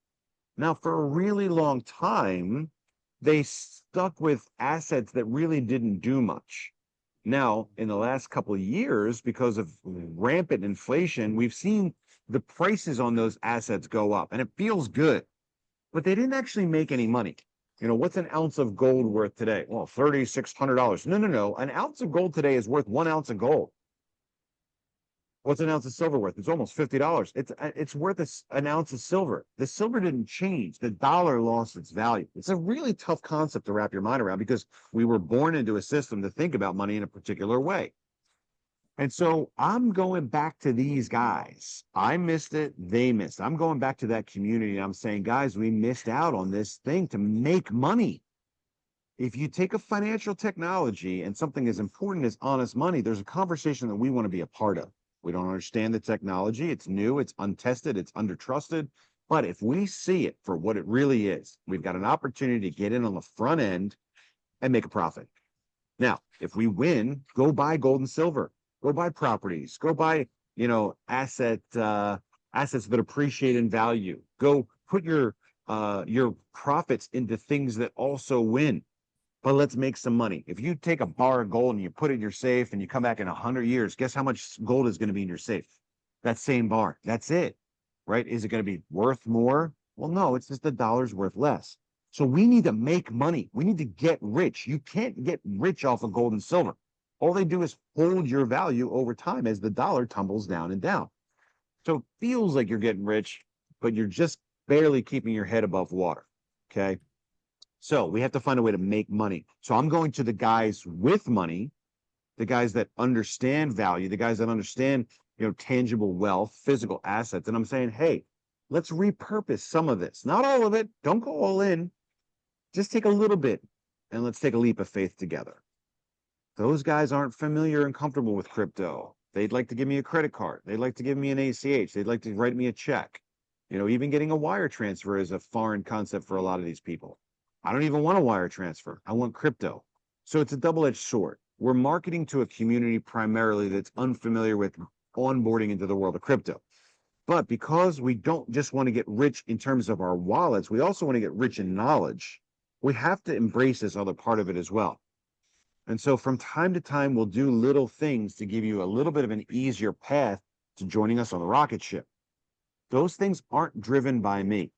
Now, for a really long time, they stuck with assets that really didn't do much. Now, in the last couple of years, because of rampant inflation, we've seen the prices on those assets go up, and it feels good. But they didn't actually make any money. What's an ounce of gold worth today? Well, $3,600. No. An ounce of gold today is worth 1 ounce of gold. What's an ounce of silver worth? It's almost $50. It's worth an ounce of silver. The silver didn't change. The dollar lost its value. It's a really tough concept to wrap your mind around because we were born into a system to think about money in a particular way. And so I'm going back to these guys. I missed it. They missed it. I'm going back to that community. And I'm saying, guys, we missed out on this thing to make money. If you take a financial technology and something as important as honest money, there's a conversation that we want to be a part of. We don't understand the technology. It's new, it's untested, it's undertrusted. But if we see it for what it really is, we've got an opportunity to get in on the front end and make a profit. Now, if we win, go buy gold and silver, go buy properties, go buy, assets that appreciate in value. Go put your profits into things that also win. But let's make some money. If you take a bar of gold and you put it in your safe and you come back in 100 years, guess how much gold is going to be in your safe? That same bar. That's it, right? Is it going to be worth more? Well, no, it's just the dollar's worth less. So we need to make money. We need to get rich. You can't get rich off of gold and silver. All they do is hold your value over time as the dollar tumbles down and down. So it feels like you're getting rich, but you're just barely keeping your head above water, okay? So we have to find a way to make money. So I'm going to the guys with money, the guys that understand value, the guys that understand, tangible wealth, physical assets. And I'm saying, hey, let's repurpose some of this. Not all of it. Don't go all in. Just take a little bit and let's take a leap of faith together. Those guys aren't familiar and comfortable with crypto. They'd like to give me a credit card. They'd like to give me an ACH. They'd like to write me a check. Even getting a wire transfer is a foreign concept for a lot of these people. I don't even want a wire transfer. I want crypto. So it's a double-edged sword. We're marketing to a community primarily that's unfamiliar with onboarding into the world of crypto. But because we don't just want to get rich in terms of our wallets, we also want to get rich in knowledge. We have to embrace this other part of it as well. And so from time to time, we'll do little things to give you a little bit of an easier path to joining us on the rocket ship. Those things aren't driven by me.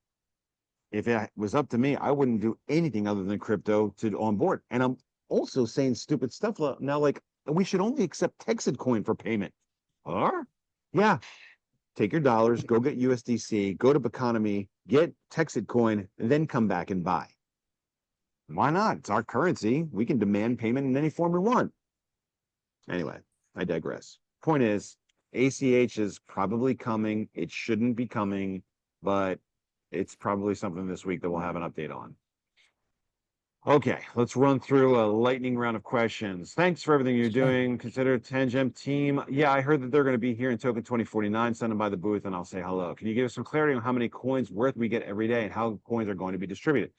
If it was up to me, I wouldn't do anything other than crypto to onboard. And I'm also saying stupid stuff now, like we should only accept Texit Coin for payment. Or, yeah, take your dollars, go get USDC, go to Economy, get Texit Coin, and then come back and buy. Why not? It's our currency. We can demand payment in any form we want. Anyway, I digress. Point is, ACH is probably coming. It shouldn't be coming, but it's probably something this week that we'll have an update on. Okay, let's run through a lightning round of questions. Thanks for everything you're doing. Consider Tangem team. Yeah, I heard that they're going to be here in Token 2049. Send them by the booth and I'll say hello. Can you give us some clarity on how many coins worth we get every day and how coins are going to be distributed?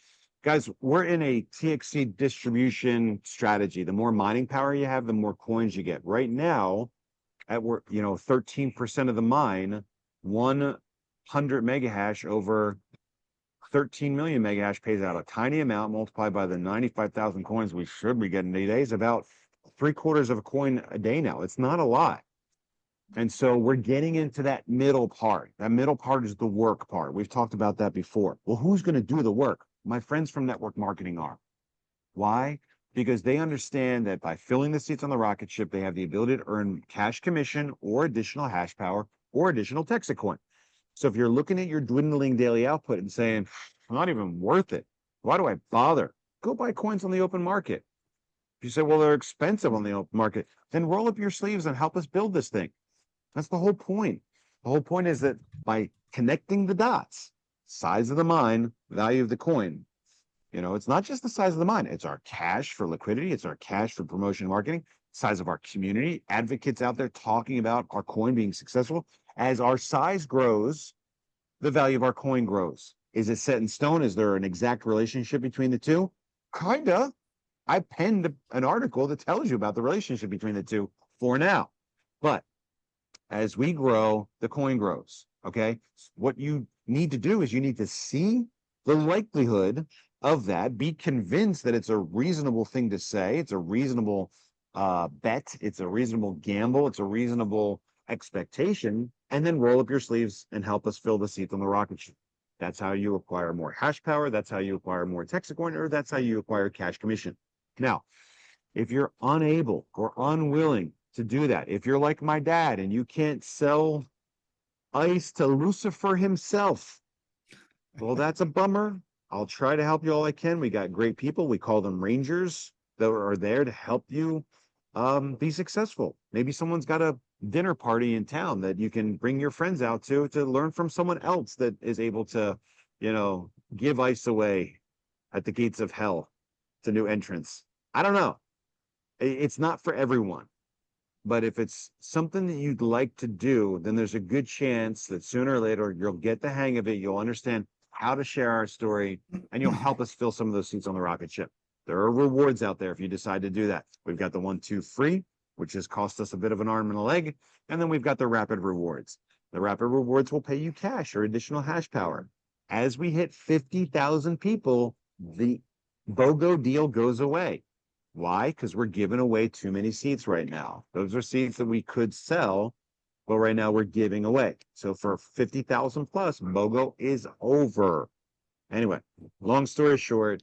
Guys, we're in a TXC distribution strategy. The more mining power you have, the more coins you get. Right now, at 13% of the mine, 100 mega hash over 13 million mega hash pays out a tiny amount multiplied by the 95,000 coins we should be getting these days, about 3/4 of a coin a day now. It's not a lot. And so we're getting into that middle part. That middle part is the work part. We've talked about that before. Well, who's going to do the work? My friends from network marketing are. Why? Because they understand that by filling the seats on the rocket ship, they have the ability to earn cash commission or additional hash power or additional Texit Coin. So if you're looking at your dwindling daily output and saying, I'm not even worth it, why do I bother? Go buy coins on the open market. If you say, well, they're expensive on the open market, then roll up your sleeves and help us build this thing. That's the whole point. The whole point is that by connecting the dots, size of the mine, value of the coin, it's not just the size of the mine. It's our cash for liquidity. It's our cash for promotion and marketing, size of our community, advocates out there talking about our coin being successful. As our size grows, the value of our coin grows. Is it set in stone? Is there an exact relationship between the two? Kinda. I penned an article that tells you about the relationship between the two for now. But as we grow, the coin grows. Okay. What you need to do is you need to see the likelihood of that, be convinced that it's a reasonable thing to say. It's a reasonable bet. It's a reasonable gamble. It's a reasonable expectation, and then roll up your sleeves and help us fill the seats on the rocket ship. That's how you acquire more hash power. That's how you acquire more Texit Coin, or that's how you acquire cash commission. Now, if you're unable or unwilling to do that, if you're like my dad and you can't sell ice to Lucifer himself, well, that's a bummer. I'll try to help you all I can. We got great people. We call them Rangers that are there to help you be successful. Maybe someone's got a dinner party in town that you can bring your friends out to learn from someone else that is able to, give ice away at the gates of hell to new entrants. I don't know. It's not for everyone. But if it's something that you'd like to do, then there's a good chance that sooner or later you'll get the hang of it. You'll understand how to share our story, and you'll help us fill some of those seats on the rocket ship. There are rewards out there if you decide to do that. We've got the 1, 2 free, which has cost us a bit of an arm and a leg. And then we've got the rapid rewards. The rapid rewards will pay you cash or additional hash power. As we hit 50,000 people, the BOGO deal goes away. Why? Because we're giving away too many seats right now. Those are seats that we could sell, but right now we're giving away. So for 50,000 plus, BOGO is over. Anyway, long story short,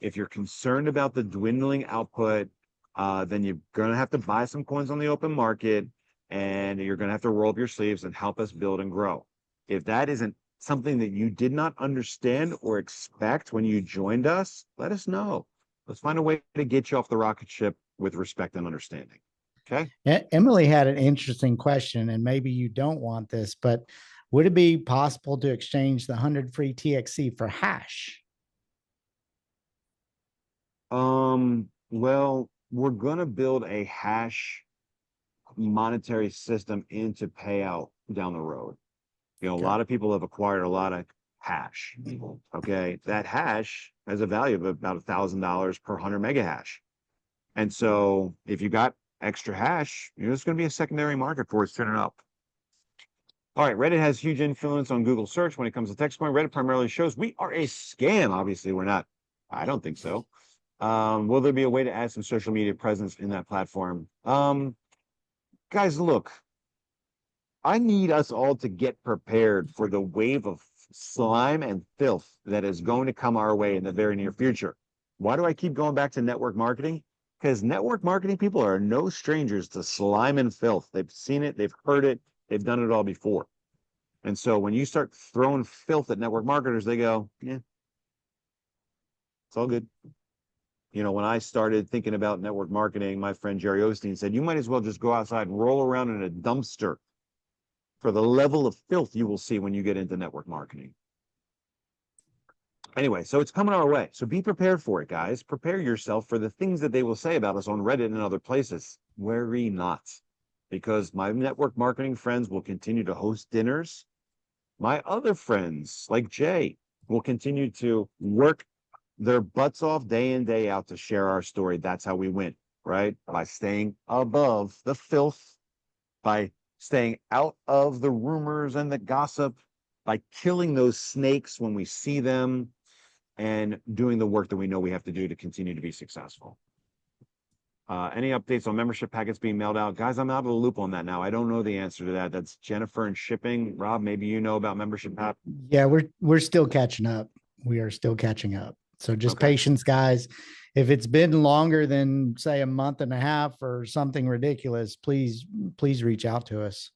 if you're concerned about the dwindling output, then you're going to have to buy some coins on the open market, and you're going to have to roll up your sleeves and help us build and grow. If that isn't something that you did not understand or expect when you joined us, let us know. Let's find a way to get you off the rocket ship with respect and understanding. Okay. Emily had an interesting question, and maybe you don't want this, but would it be possible to exchange the 100 free TXC for hash? Well, we're going to build a hash monetary system into payout down the road. A lot of people have acquired a lot of hash. Okay. That hash has a value of about $1,000 per 100 mega hash. And so if you got extra hash, there's going to be a secondary market for it soon enough. All right. Reddit has huge influence on Google search when it comes to TexitCoin. Reddit primarily shows we are a scam. Obviously, we're not. I don't think so. Will there be a way to add some social media presence in that platform? Guys, look, I need us all to get prepared for the wave of slime and filth that is going to come our way in the very near future. Why do I keep going back to network marketing? Because network marketing people are no strangers to slime and filth. They've seen it, they've heard it, they've done it all before. And so when you start throwing filth at network marketers, they go, yeah, it's all good. You know, when I started thinking about network marketing, my friend Jerry Osteen said, you might as well just go outside and roll around in a dumpster for the level of filth you will see when you get into network marketing. Anyway, so it's coming our way. So be prepared for it, guys. Prepare yourself for the things that they will say about us on Reddit and other places. Worry not, because my network marketing friends will continue to host dinners. My other friends, like Jay, will continue to work their butts off day in, day out to share our story. That's how we win, right? By staying above the filth, by staying out of the rumors and the gossip, by killing those snakes when we see them, and doing the work that we know we have to do to continue to be successful. Any updates on membership packets being mailed out? Guys, I'm out of the loop on that now. I don't know the answer to that. That's Jennifer and shipping. Rob, maybe you know about membership pack. Yeah, we're still catching up. We are still catching up. So just patience, guys. If it's been longer than, say, a month and a half or something ridiculous, please reach out to us.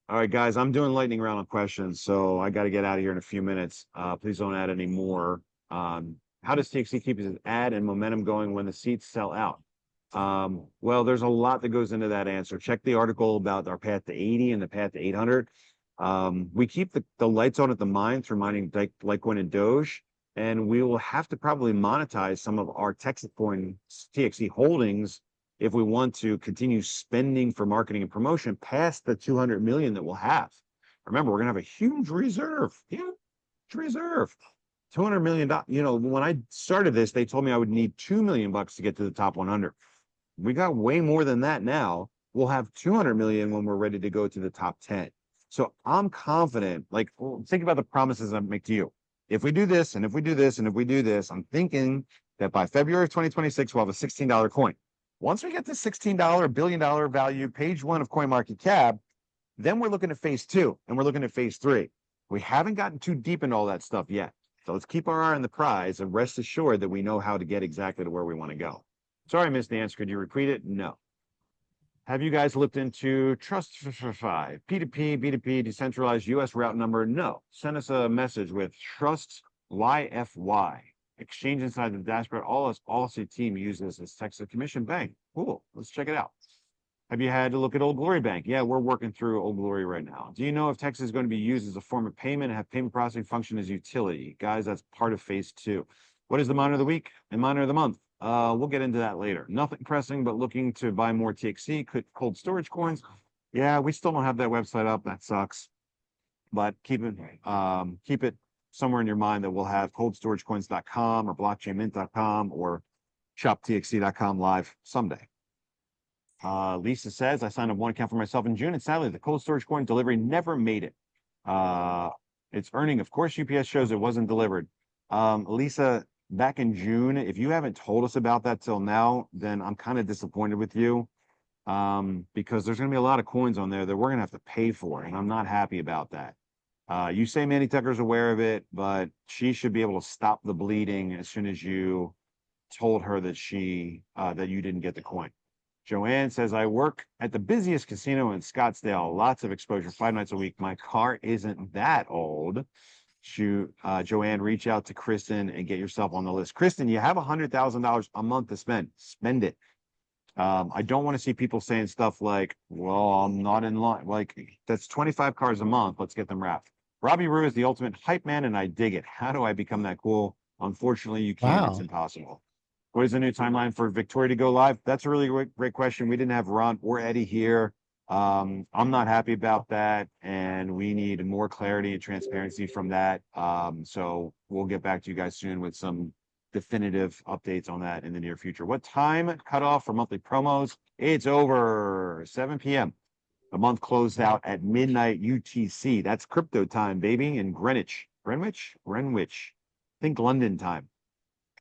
All right, guys, I'm doing lightning round of questions, so I got to get out of here in a few minutes. Please don't add any more. How does TXC keep its ad and momentum going when the seats sell out? Well, there's a lot that goes into that answer. Check the article about our path to 80 and the path to 800. We keep the lights on at the mine through mining Litecoin and Doge, and we will have to probably monetize some of our Texit Coin TXC holdings if we want to continue spending for marketing and promotion past the 200 million that we'll have. Remember, we're going to have a huge reserve. Huge reserve. $200 million. You know, when I started this, they told me I would need $2 million to get to the top 100. We got way more than that now. We'll have 200 million when we're ready to go to the top 10. So I'm confident, like, think about the promises I make to you. If we do this, and if we do this, and if we do this, I'm thinking that by February of 2026, we'll have a $16 coin. Once we get to $16 billion value, page one of CoinMarketCap, then we're looking at phase 2, and we're looking at phase 3. We haven't gotten too deep into all that stuff yet. So let's keep our eye on the prize and rest assured that we know how to get exactly to where we want to go. Sorry, I missed the answer. Could you repeat it? No. Have you guys looked into TrustFi, P2P, B2P, decentralized US route number? No. Send us a message with TrustYFY. Exchange inside the dashboard. All us Aussie team uses as Texas Commission Bank. Cool. Let's check it out. Have you had to look at Old Glory Bank? Yeah, we're working through Old Glory right now. Do you know if Texas is going to be used as a form of payment and have payment processing function as utility? Guys, that's part of phase 2. What is the miner of the week and miner of the month? We'll get into that later. Nothing pressing, but looking to buy more TXC, cold storage coins. Yeah, we still don't have that website up. That sucks. But keep it somewhere in your mind that we'll have coldstoragecoins.com or blockchainmint.com or shoptxc.com live someday. Lisa says, I signed up one account for myself in June, and sadly, the cold storage coin delivery never made it. It's earning. Of course, UPS shows it wasn't delivered. Lisa, back in June, if you haven't told us about that till now, then I'm kind of disappointed with you, because there's going to be a lot of coins on there that we're going to have to pay for, and I'm not happy about that. You say Manny Tucker's aware of it, but she should be able to stop the bleeding as soon as you told her that that you didn't get the coin. Joanne says, I work at the busiest casino in Scottsdale. Lots of exposure, 5 nights a week. My car isn't that old. Joanne, reach out to Kristen and get yourself on the list. Kristen, you have $100,000 a month to spend. Spend it. I don't want to see people saying stuff like, well, I'm not in line. Like, that's 25 cars a month. Let's get them wrapped. Robbie Rue is the ultimate hype man, and I dig it. How do I become that cool? Unfortunately, you can't. Wow. It's impossible. What is the new timeline for Victoria to go live? That's a really great question. We didn't have Ron or Eddie here. I'm not happy about that, and we need more clarity and transparency from that. So we'll get back to you guys soon with some definitive updates on that in the near future. What time cutoff for monthly promos? It's over 7 p.m. The month closed out at midnight UTC. That's crypto time, baby, in Greenwich. Think London time.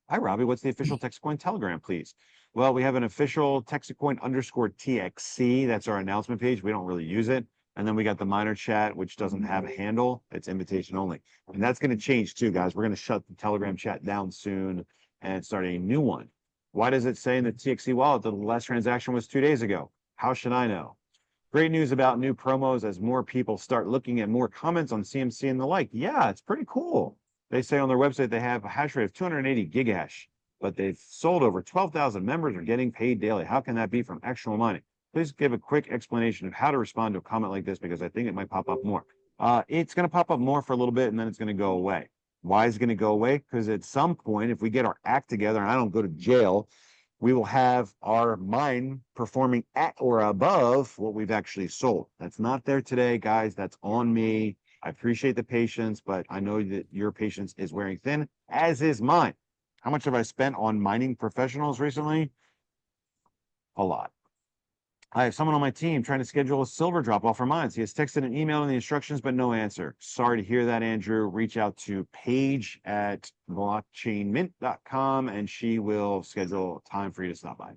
Hi, Robbie. What's the official Texit Coin Telegram, please? Well, we have an official Texit Coin _TXC. That's our announcement page. We don't really use it. And then we got the miner chat, which doesn't have a handle. It's invitation only. And that's going to change too, guys. We're going to shut the Telegram chat down soon and start a new one. Why does it say in the TXC wallet that the last transaction was 2 days ago? How should I know? Great news about new promos as more people start looking at more comments on CMC and the like. Yeah, it's pretty cool. They say on their website they have a hash rate of 280 gigahash, but they've sold over 12,000 members are getting paid daily. How can that be from actual mining? Please give a quick explanation of how to respond to a comment like this, because I think it might pop up more. It's going to pop up more for a little bit, and then it's going to go away. Why is it going to go away? Because at some point, if we get our act together and I don't go to jail, we will have our mine performing at or above what we've actually sold. That's not there today, guys. That's on me. I appreciate the patience, but I know that your patience is wearing thin, as is mine. How much have I spent on mining professionals recently? A lot. I have someone on my team trying to schedule a silver drop off for mines. He has texted an email and the instructions, but no answer. Sorry to hear that, Andrew. Reach out to Paige at blockchainmint.com and she will schedule time for you to stop by.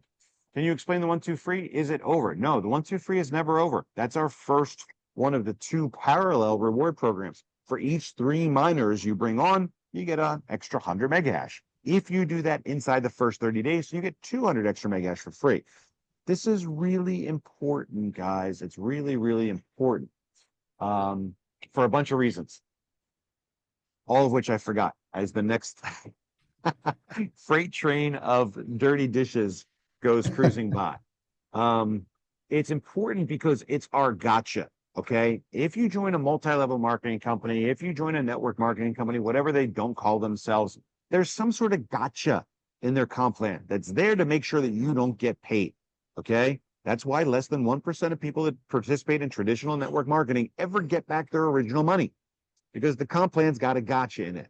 Can you explain the 1-2 free? Is it over? No, the 1-2 free is never over. That's our first one of the 2 parallel reward programs. For each 3 miners you bring on, you get an extra 100 megahash. If you do that inside the first 30 days, you get 200 extra megahash for free. This is really important, guys. It's really, really important for a bunch of reasons, all of which I forgot as the next freight train of dirty dishes goes cruising by. It's important because it's our gotcha, okay? If you join a multi-level marketing company, if you join a network marketing company, whatever they don't call themselves, there's some sort of gotcha in their comp plan that's there to make sure that you don't get paid. Okay, that's why less than 1% of people that participate in traditional network marketing ever get back their original money, because the comp plan's got a gotcha in it.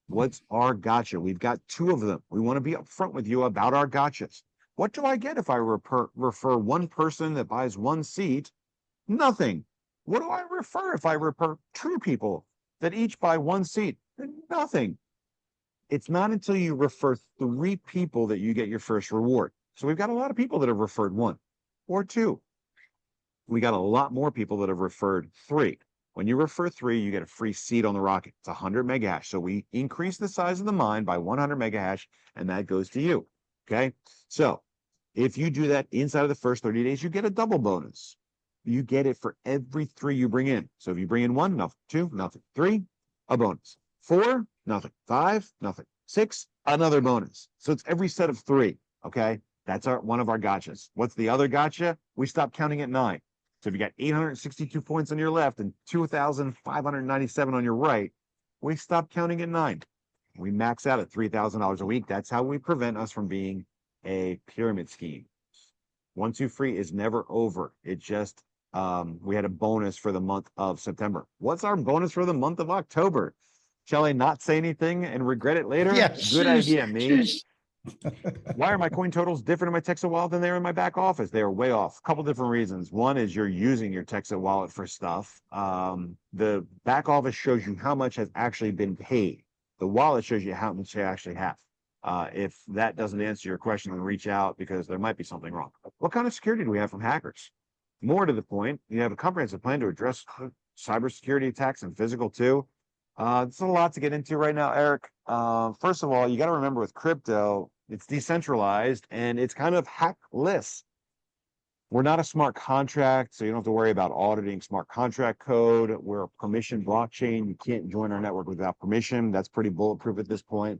What's our gotcha? We've got 2 of them. We want to be upfront with you about our gotchas. What do I get if I refer 1 person that buys 1 seat? Nothing. What do I refer if I refer 2 people that each buy 1 seat? Nothing. It's not until you refer 3 people that you get your first reward. So we've got a lot of people that have referred 1 or 2. We got a lot more people that have referred 3. When you refer 3, you get a free seat on the rocket. It's 100 megahash. So we increase the size of the mine by 100 megahash, and that goes to you. Okay. So if you do that inside of the first 30 days, you get a double bonus. You get it for every 3 you bring in. So if you bring in 1, nothing. 2, nothing. 3, a bonus. 4, nothing. 5, nothing. 6, another bonus. So it's every set of 3. Okay. That's one of our gotchas. What's the other gotcha? We stop counting at 9. So if you got 862 points on your left and 2,597 on your right, we stop counting at 9. We max out at $3,000 a week. That's how we prevent us from being a pyramid scheme. 1-2 free is never over. It just, we had a bonus for the month of September. What's our bonus for the month of October? Shall I not say anything and regret it later? Yeah, good idea, me. Why are my coin totals different in my Texit wallet than they are in my back office? They are way off. A couple different reasons. One is you're using your Texit wallet for stuff. The back office shows you how much has actually been paid. The wallet shows you how much you actually have. If that doesn't answer your question, then reach out, because there might be something wrong. What kind of security do we have from hackers? More to the point, you have a comprehensive plan to address cybersecurity attacks and physical too. It's a lot to get into right now, Eric. First of all, you got to remember with crypto, it's decentralized and it's kind of hackless. We're not a smart contract, so you don't have to worry about auditing smart contract code. We're a permission blockchain. You can't join our network without permission. That's pretty bulletproof at this point.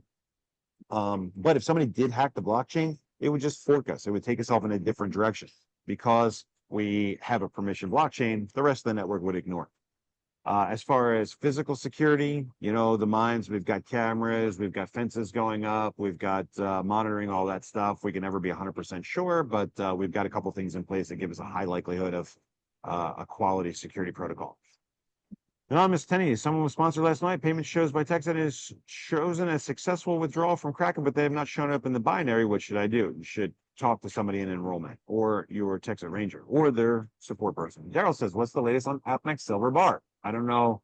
But if somebody did hack the blockchain, it would just fork us. It would take us off in a different direction. Because we have a permission blockchain, the rest of the network would ignore. As far as physical security, you know, the mines, we've got cameras, we've got fences going up, we've got monitoring, all that stuff. We can never be 100% sure, but we've got a couple things in place that give us a high likelihood of a quality security protocol. Anonymous Tenny, someone was sponsored last night. Payment shows by Texit is chosen as successful withdrawal from Kraken, but they have not shown up in the binary. What should I do? You should talk to somebody in enrollment or your Texit Ranger or their support person. Daryl says, what's the latest on AppNext Silver Bar? I don't know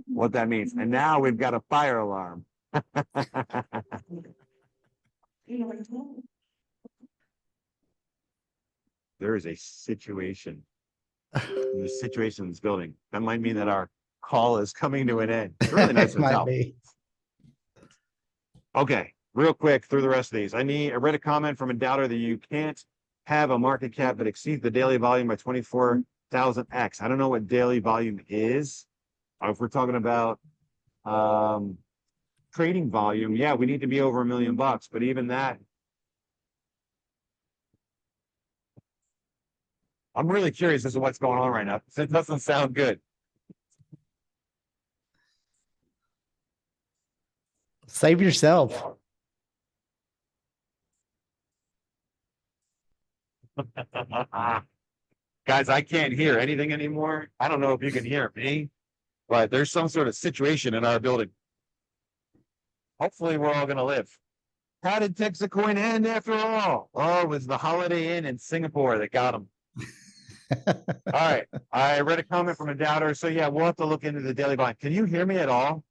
what that means. And now we've got a fire alarm. There is a situation. There's a situation in this building. That might mean that our call is coming to an end. It's really nice It might hotel. be. Okay, real quick through the rest of these. I read a comment from a doubter that you can't have a market cap that exceeds the daily volume by 24,000x. I don't know what daily volume is. If we're talking about trading volume, yeah, we need to be over $1 million, but even that, I'm really curious as to what's going on right now. It doesn't sound good. Save yourself. Guys, I can't hear anything anymore. I don't know if you can hear me, but there's some sort of situation in our building. Hopefully we're all going to live. How did Texit Coin end after all? Oh, it was the Holiday Inn in Singapore that got them. All right. I read a comment from a doubter. So yeah, we'll have to look into the daily volume. Can you hear me at all?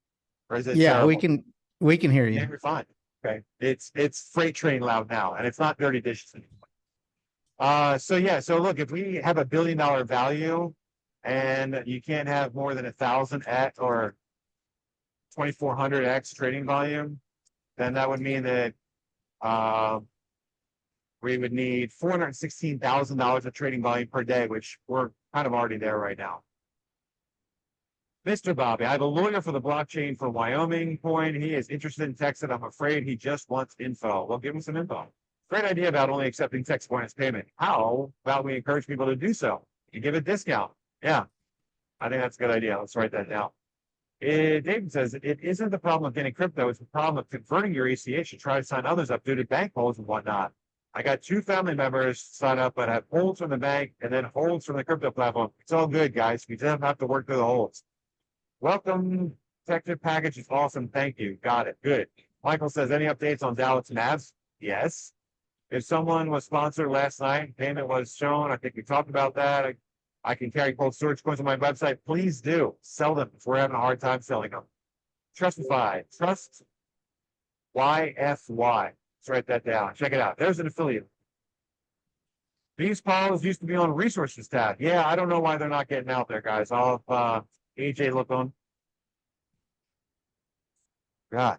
Or is it Yeah, terrible? we can hear you. Yeah, you're fine. Okay. It's freight train loud now, and it's not dirty dishes anymore. So look, if we have $1 billion value and you can't have more than 1,000x or 2,400x trading volume, then that would mean that we would need $416,000 of trading volume per day, which we're kind of already there right now. Mr. Bobby, I have a lawyer for the blockchain for Wyoming coin. He is interested in Texit. I'm afraid he just wants info. Well, give him some info. Great idea about only accepting Texit Coin as payment. How about we encourage people to do so? You give a discount. Yeah, I think that's a good idea. Let's write that down. David says, it isn't the problem of getting crypto. It's the problem of converting your ACH to try to sign others up due to bank holds and whatnot. I got 2 family members sign up, but have holds from the bank and then holds from the crypto platform. It's all good, guys. We don't have to work through the holds. Welcome. Texit package is awesome. Thank you. Got it. Good. Michael says, any updates on Dallas Mavs? Yes. If someone was sponsored last night, payment was shown. I think we talked about that. I can carry cold storage coins on my website. Please do. Sell them if we're having a hard time selling them. Trustify. Trust YFY. Let's write that down. Check it out. There's an affiliate. These calls used to be on resources tab. Yeah, I don't know why they're not getting out there, guys. I'll have AJ look on. God,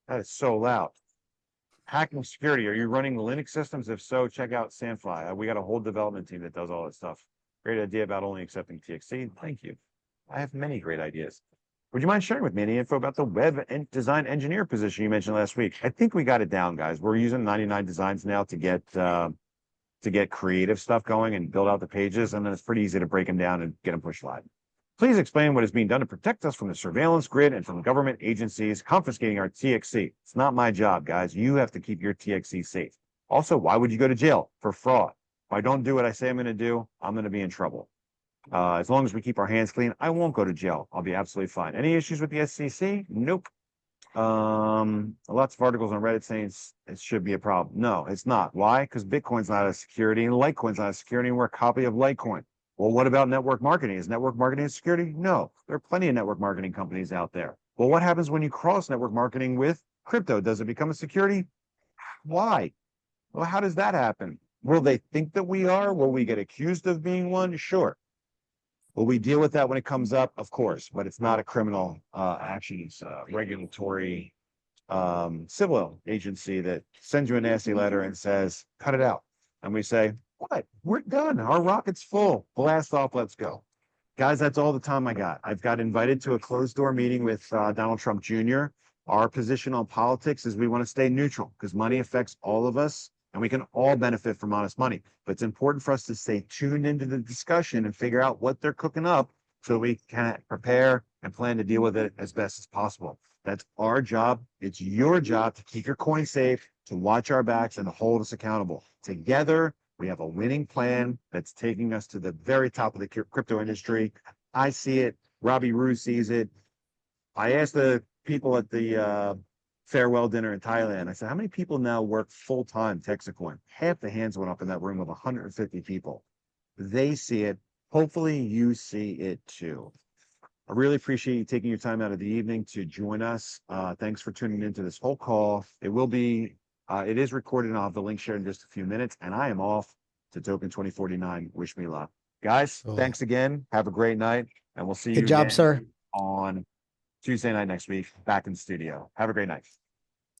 that is so loud. Hacking security. Are you running Linux systems? If so, check out Sandfly. We got a whole development team that does all that stuff. Great idea about only accepting TXC. Thank you. I have many great ideas. Would you mind sharing with me any info about the web and design engineer position you mentioned last week? I think we got it down, guys. We're using 99 Designs now to get creative stuff going and build out the pages, and then it's pretty easy to break them down and get them pushed live. Please explain what is being done to protect us from the surveillance grid and from government agencies confiscating our TXC. It's not my job, guys. You have to keep your TXC safe. Also, why would you go to jail for fraud? If I don't do what I say I'm going to do, I'm going to be in trouble. As long as we keep our hands clean, I won't go to jail. I'll be absolutely fine. Any issues with the SEC? Nope. Lots of articles on Reddit saying it should be a problem. No, it's not. Why? Because Bitcoin's not a security and Litecoin's not a security, and we're a copy of Litecoin. Well, what about network marketing? Is network marketing a security? No, there are plenty of network marketing companies out there. Well, what happens when you cross network marketing with crypto? Does it become a security? Why? Well, how does that happen? Will they think that we are? Will we get accused of being one? Sure. Will we deal with that when it comes up? Of course, but it's not a criminal action. It's a regulatory civil agency that sends you a nasty letter and says, cut it out. And we say, what? We're done. Our rocket's full. Blast off. Let's go. Guys, that's all the time I got. I've got invited to a closed door meeting with Donald Trump Jr. Our position on politics is we want to stay neutral because money affects all of us and we can all benefit from honest money. But it's important for us to stay tuned into the discussion and figure out what they're cooking up so we can prepare and plan to deal with it as best as possible. That's our job. It's your job to keep your coin safe, to watch our backs, and to hold us accountable. Together, we have a winning plan that's taking us to the very top of the crypto industry. I see it. Robbie Rue sees it. I asked the people at the farewell dinner in Thailand, I said, how many people now work full-time Texit Coin? Half the hands went up in that room of 150 people. They see it. Hopefully you see it too. I really appreciate you taking your time out of the evening to join us. Thanks for tuning into this whole call. It will be, it is recorded, and I'll have the link shared in just a few minutes. And I am off to Token 2049. Wish me luck. Guys, thanks again. Have a great night, and we'll see you Good job, again sir. on Tuesday night next week, back in the studio. Have a great night.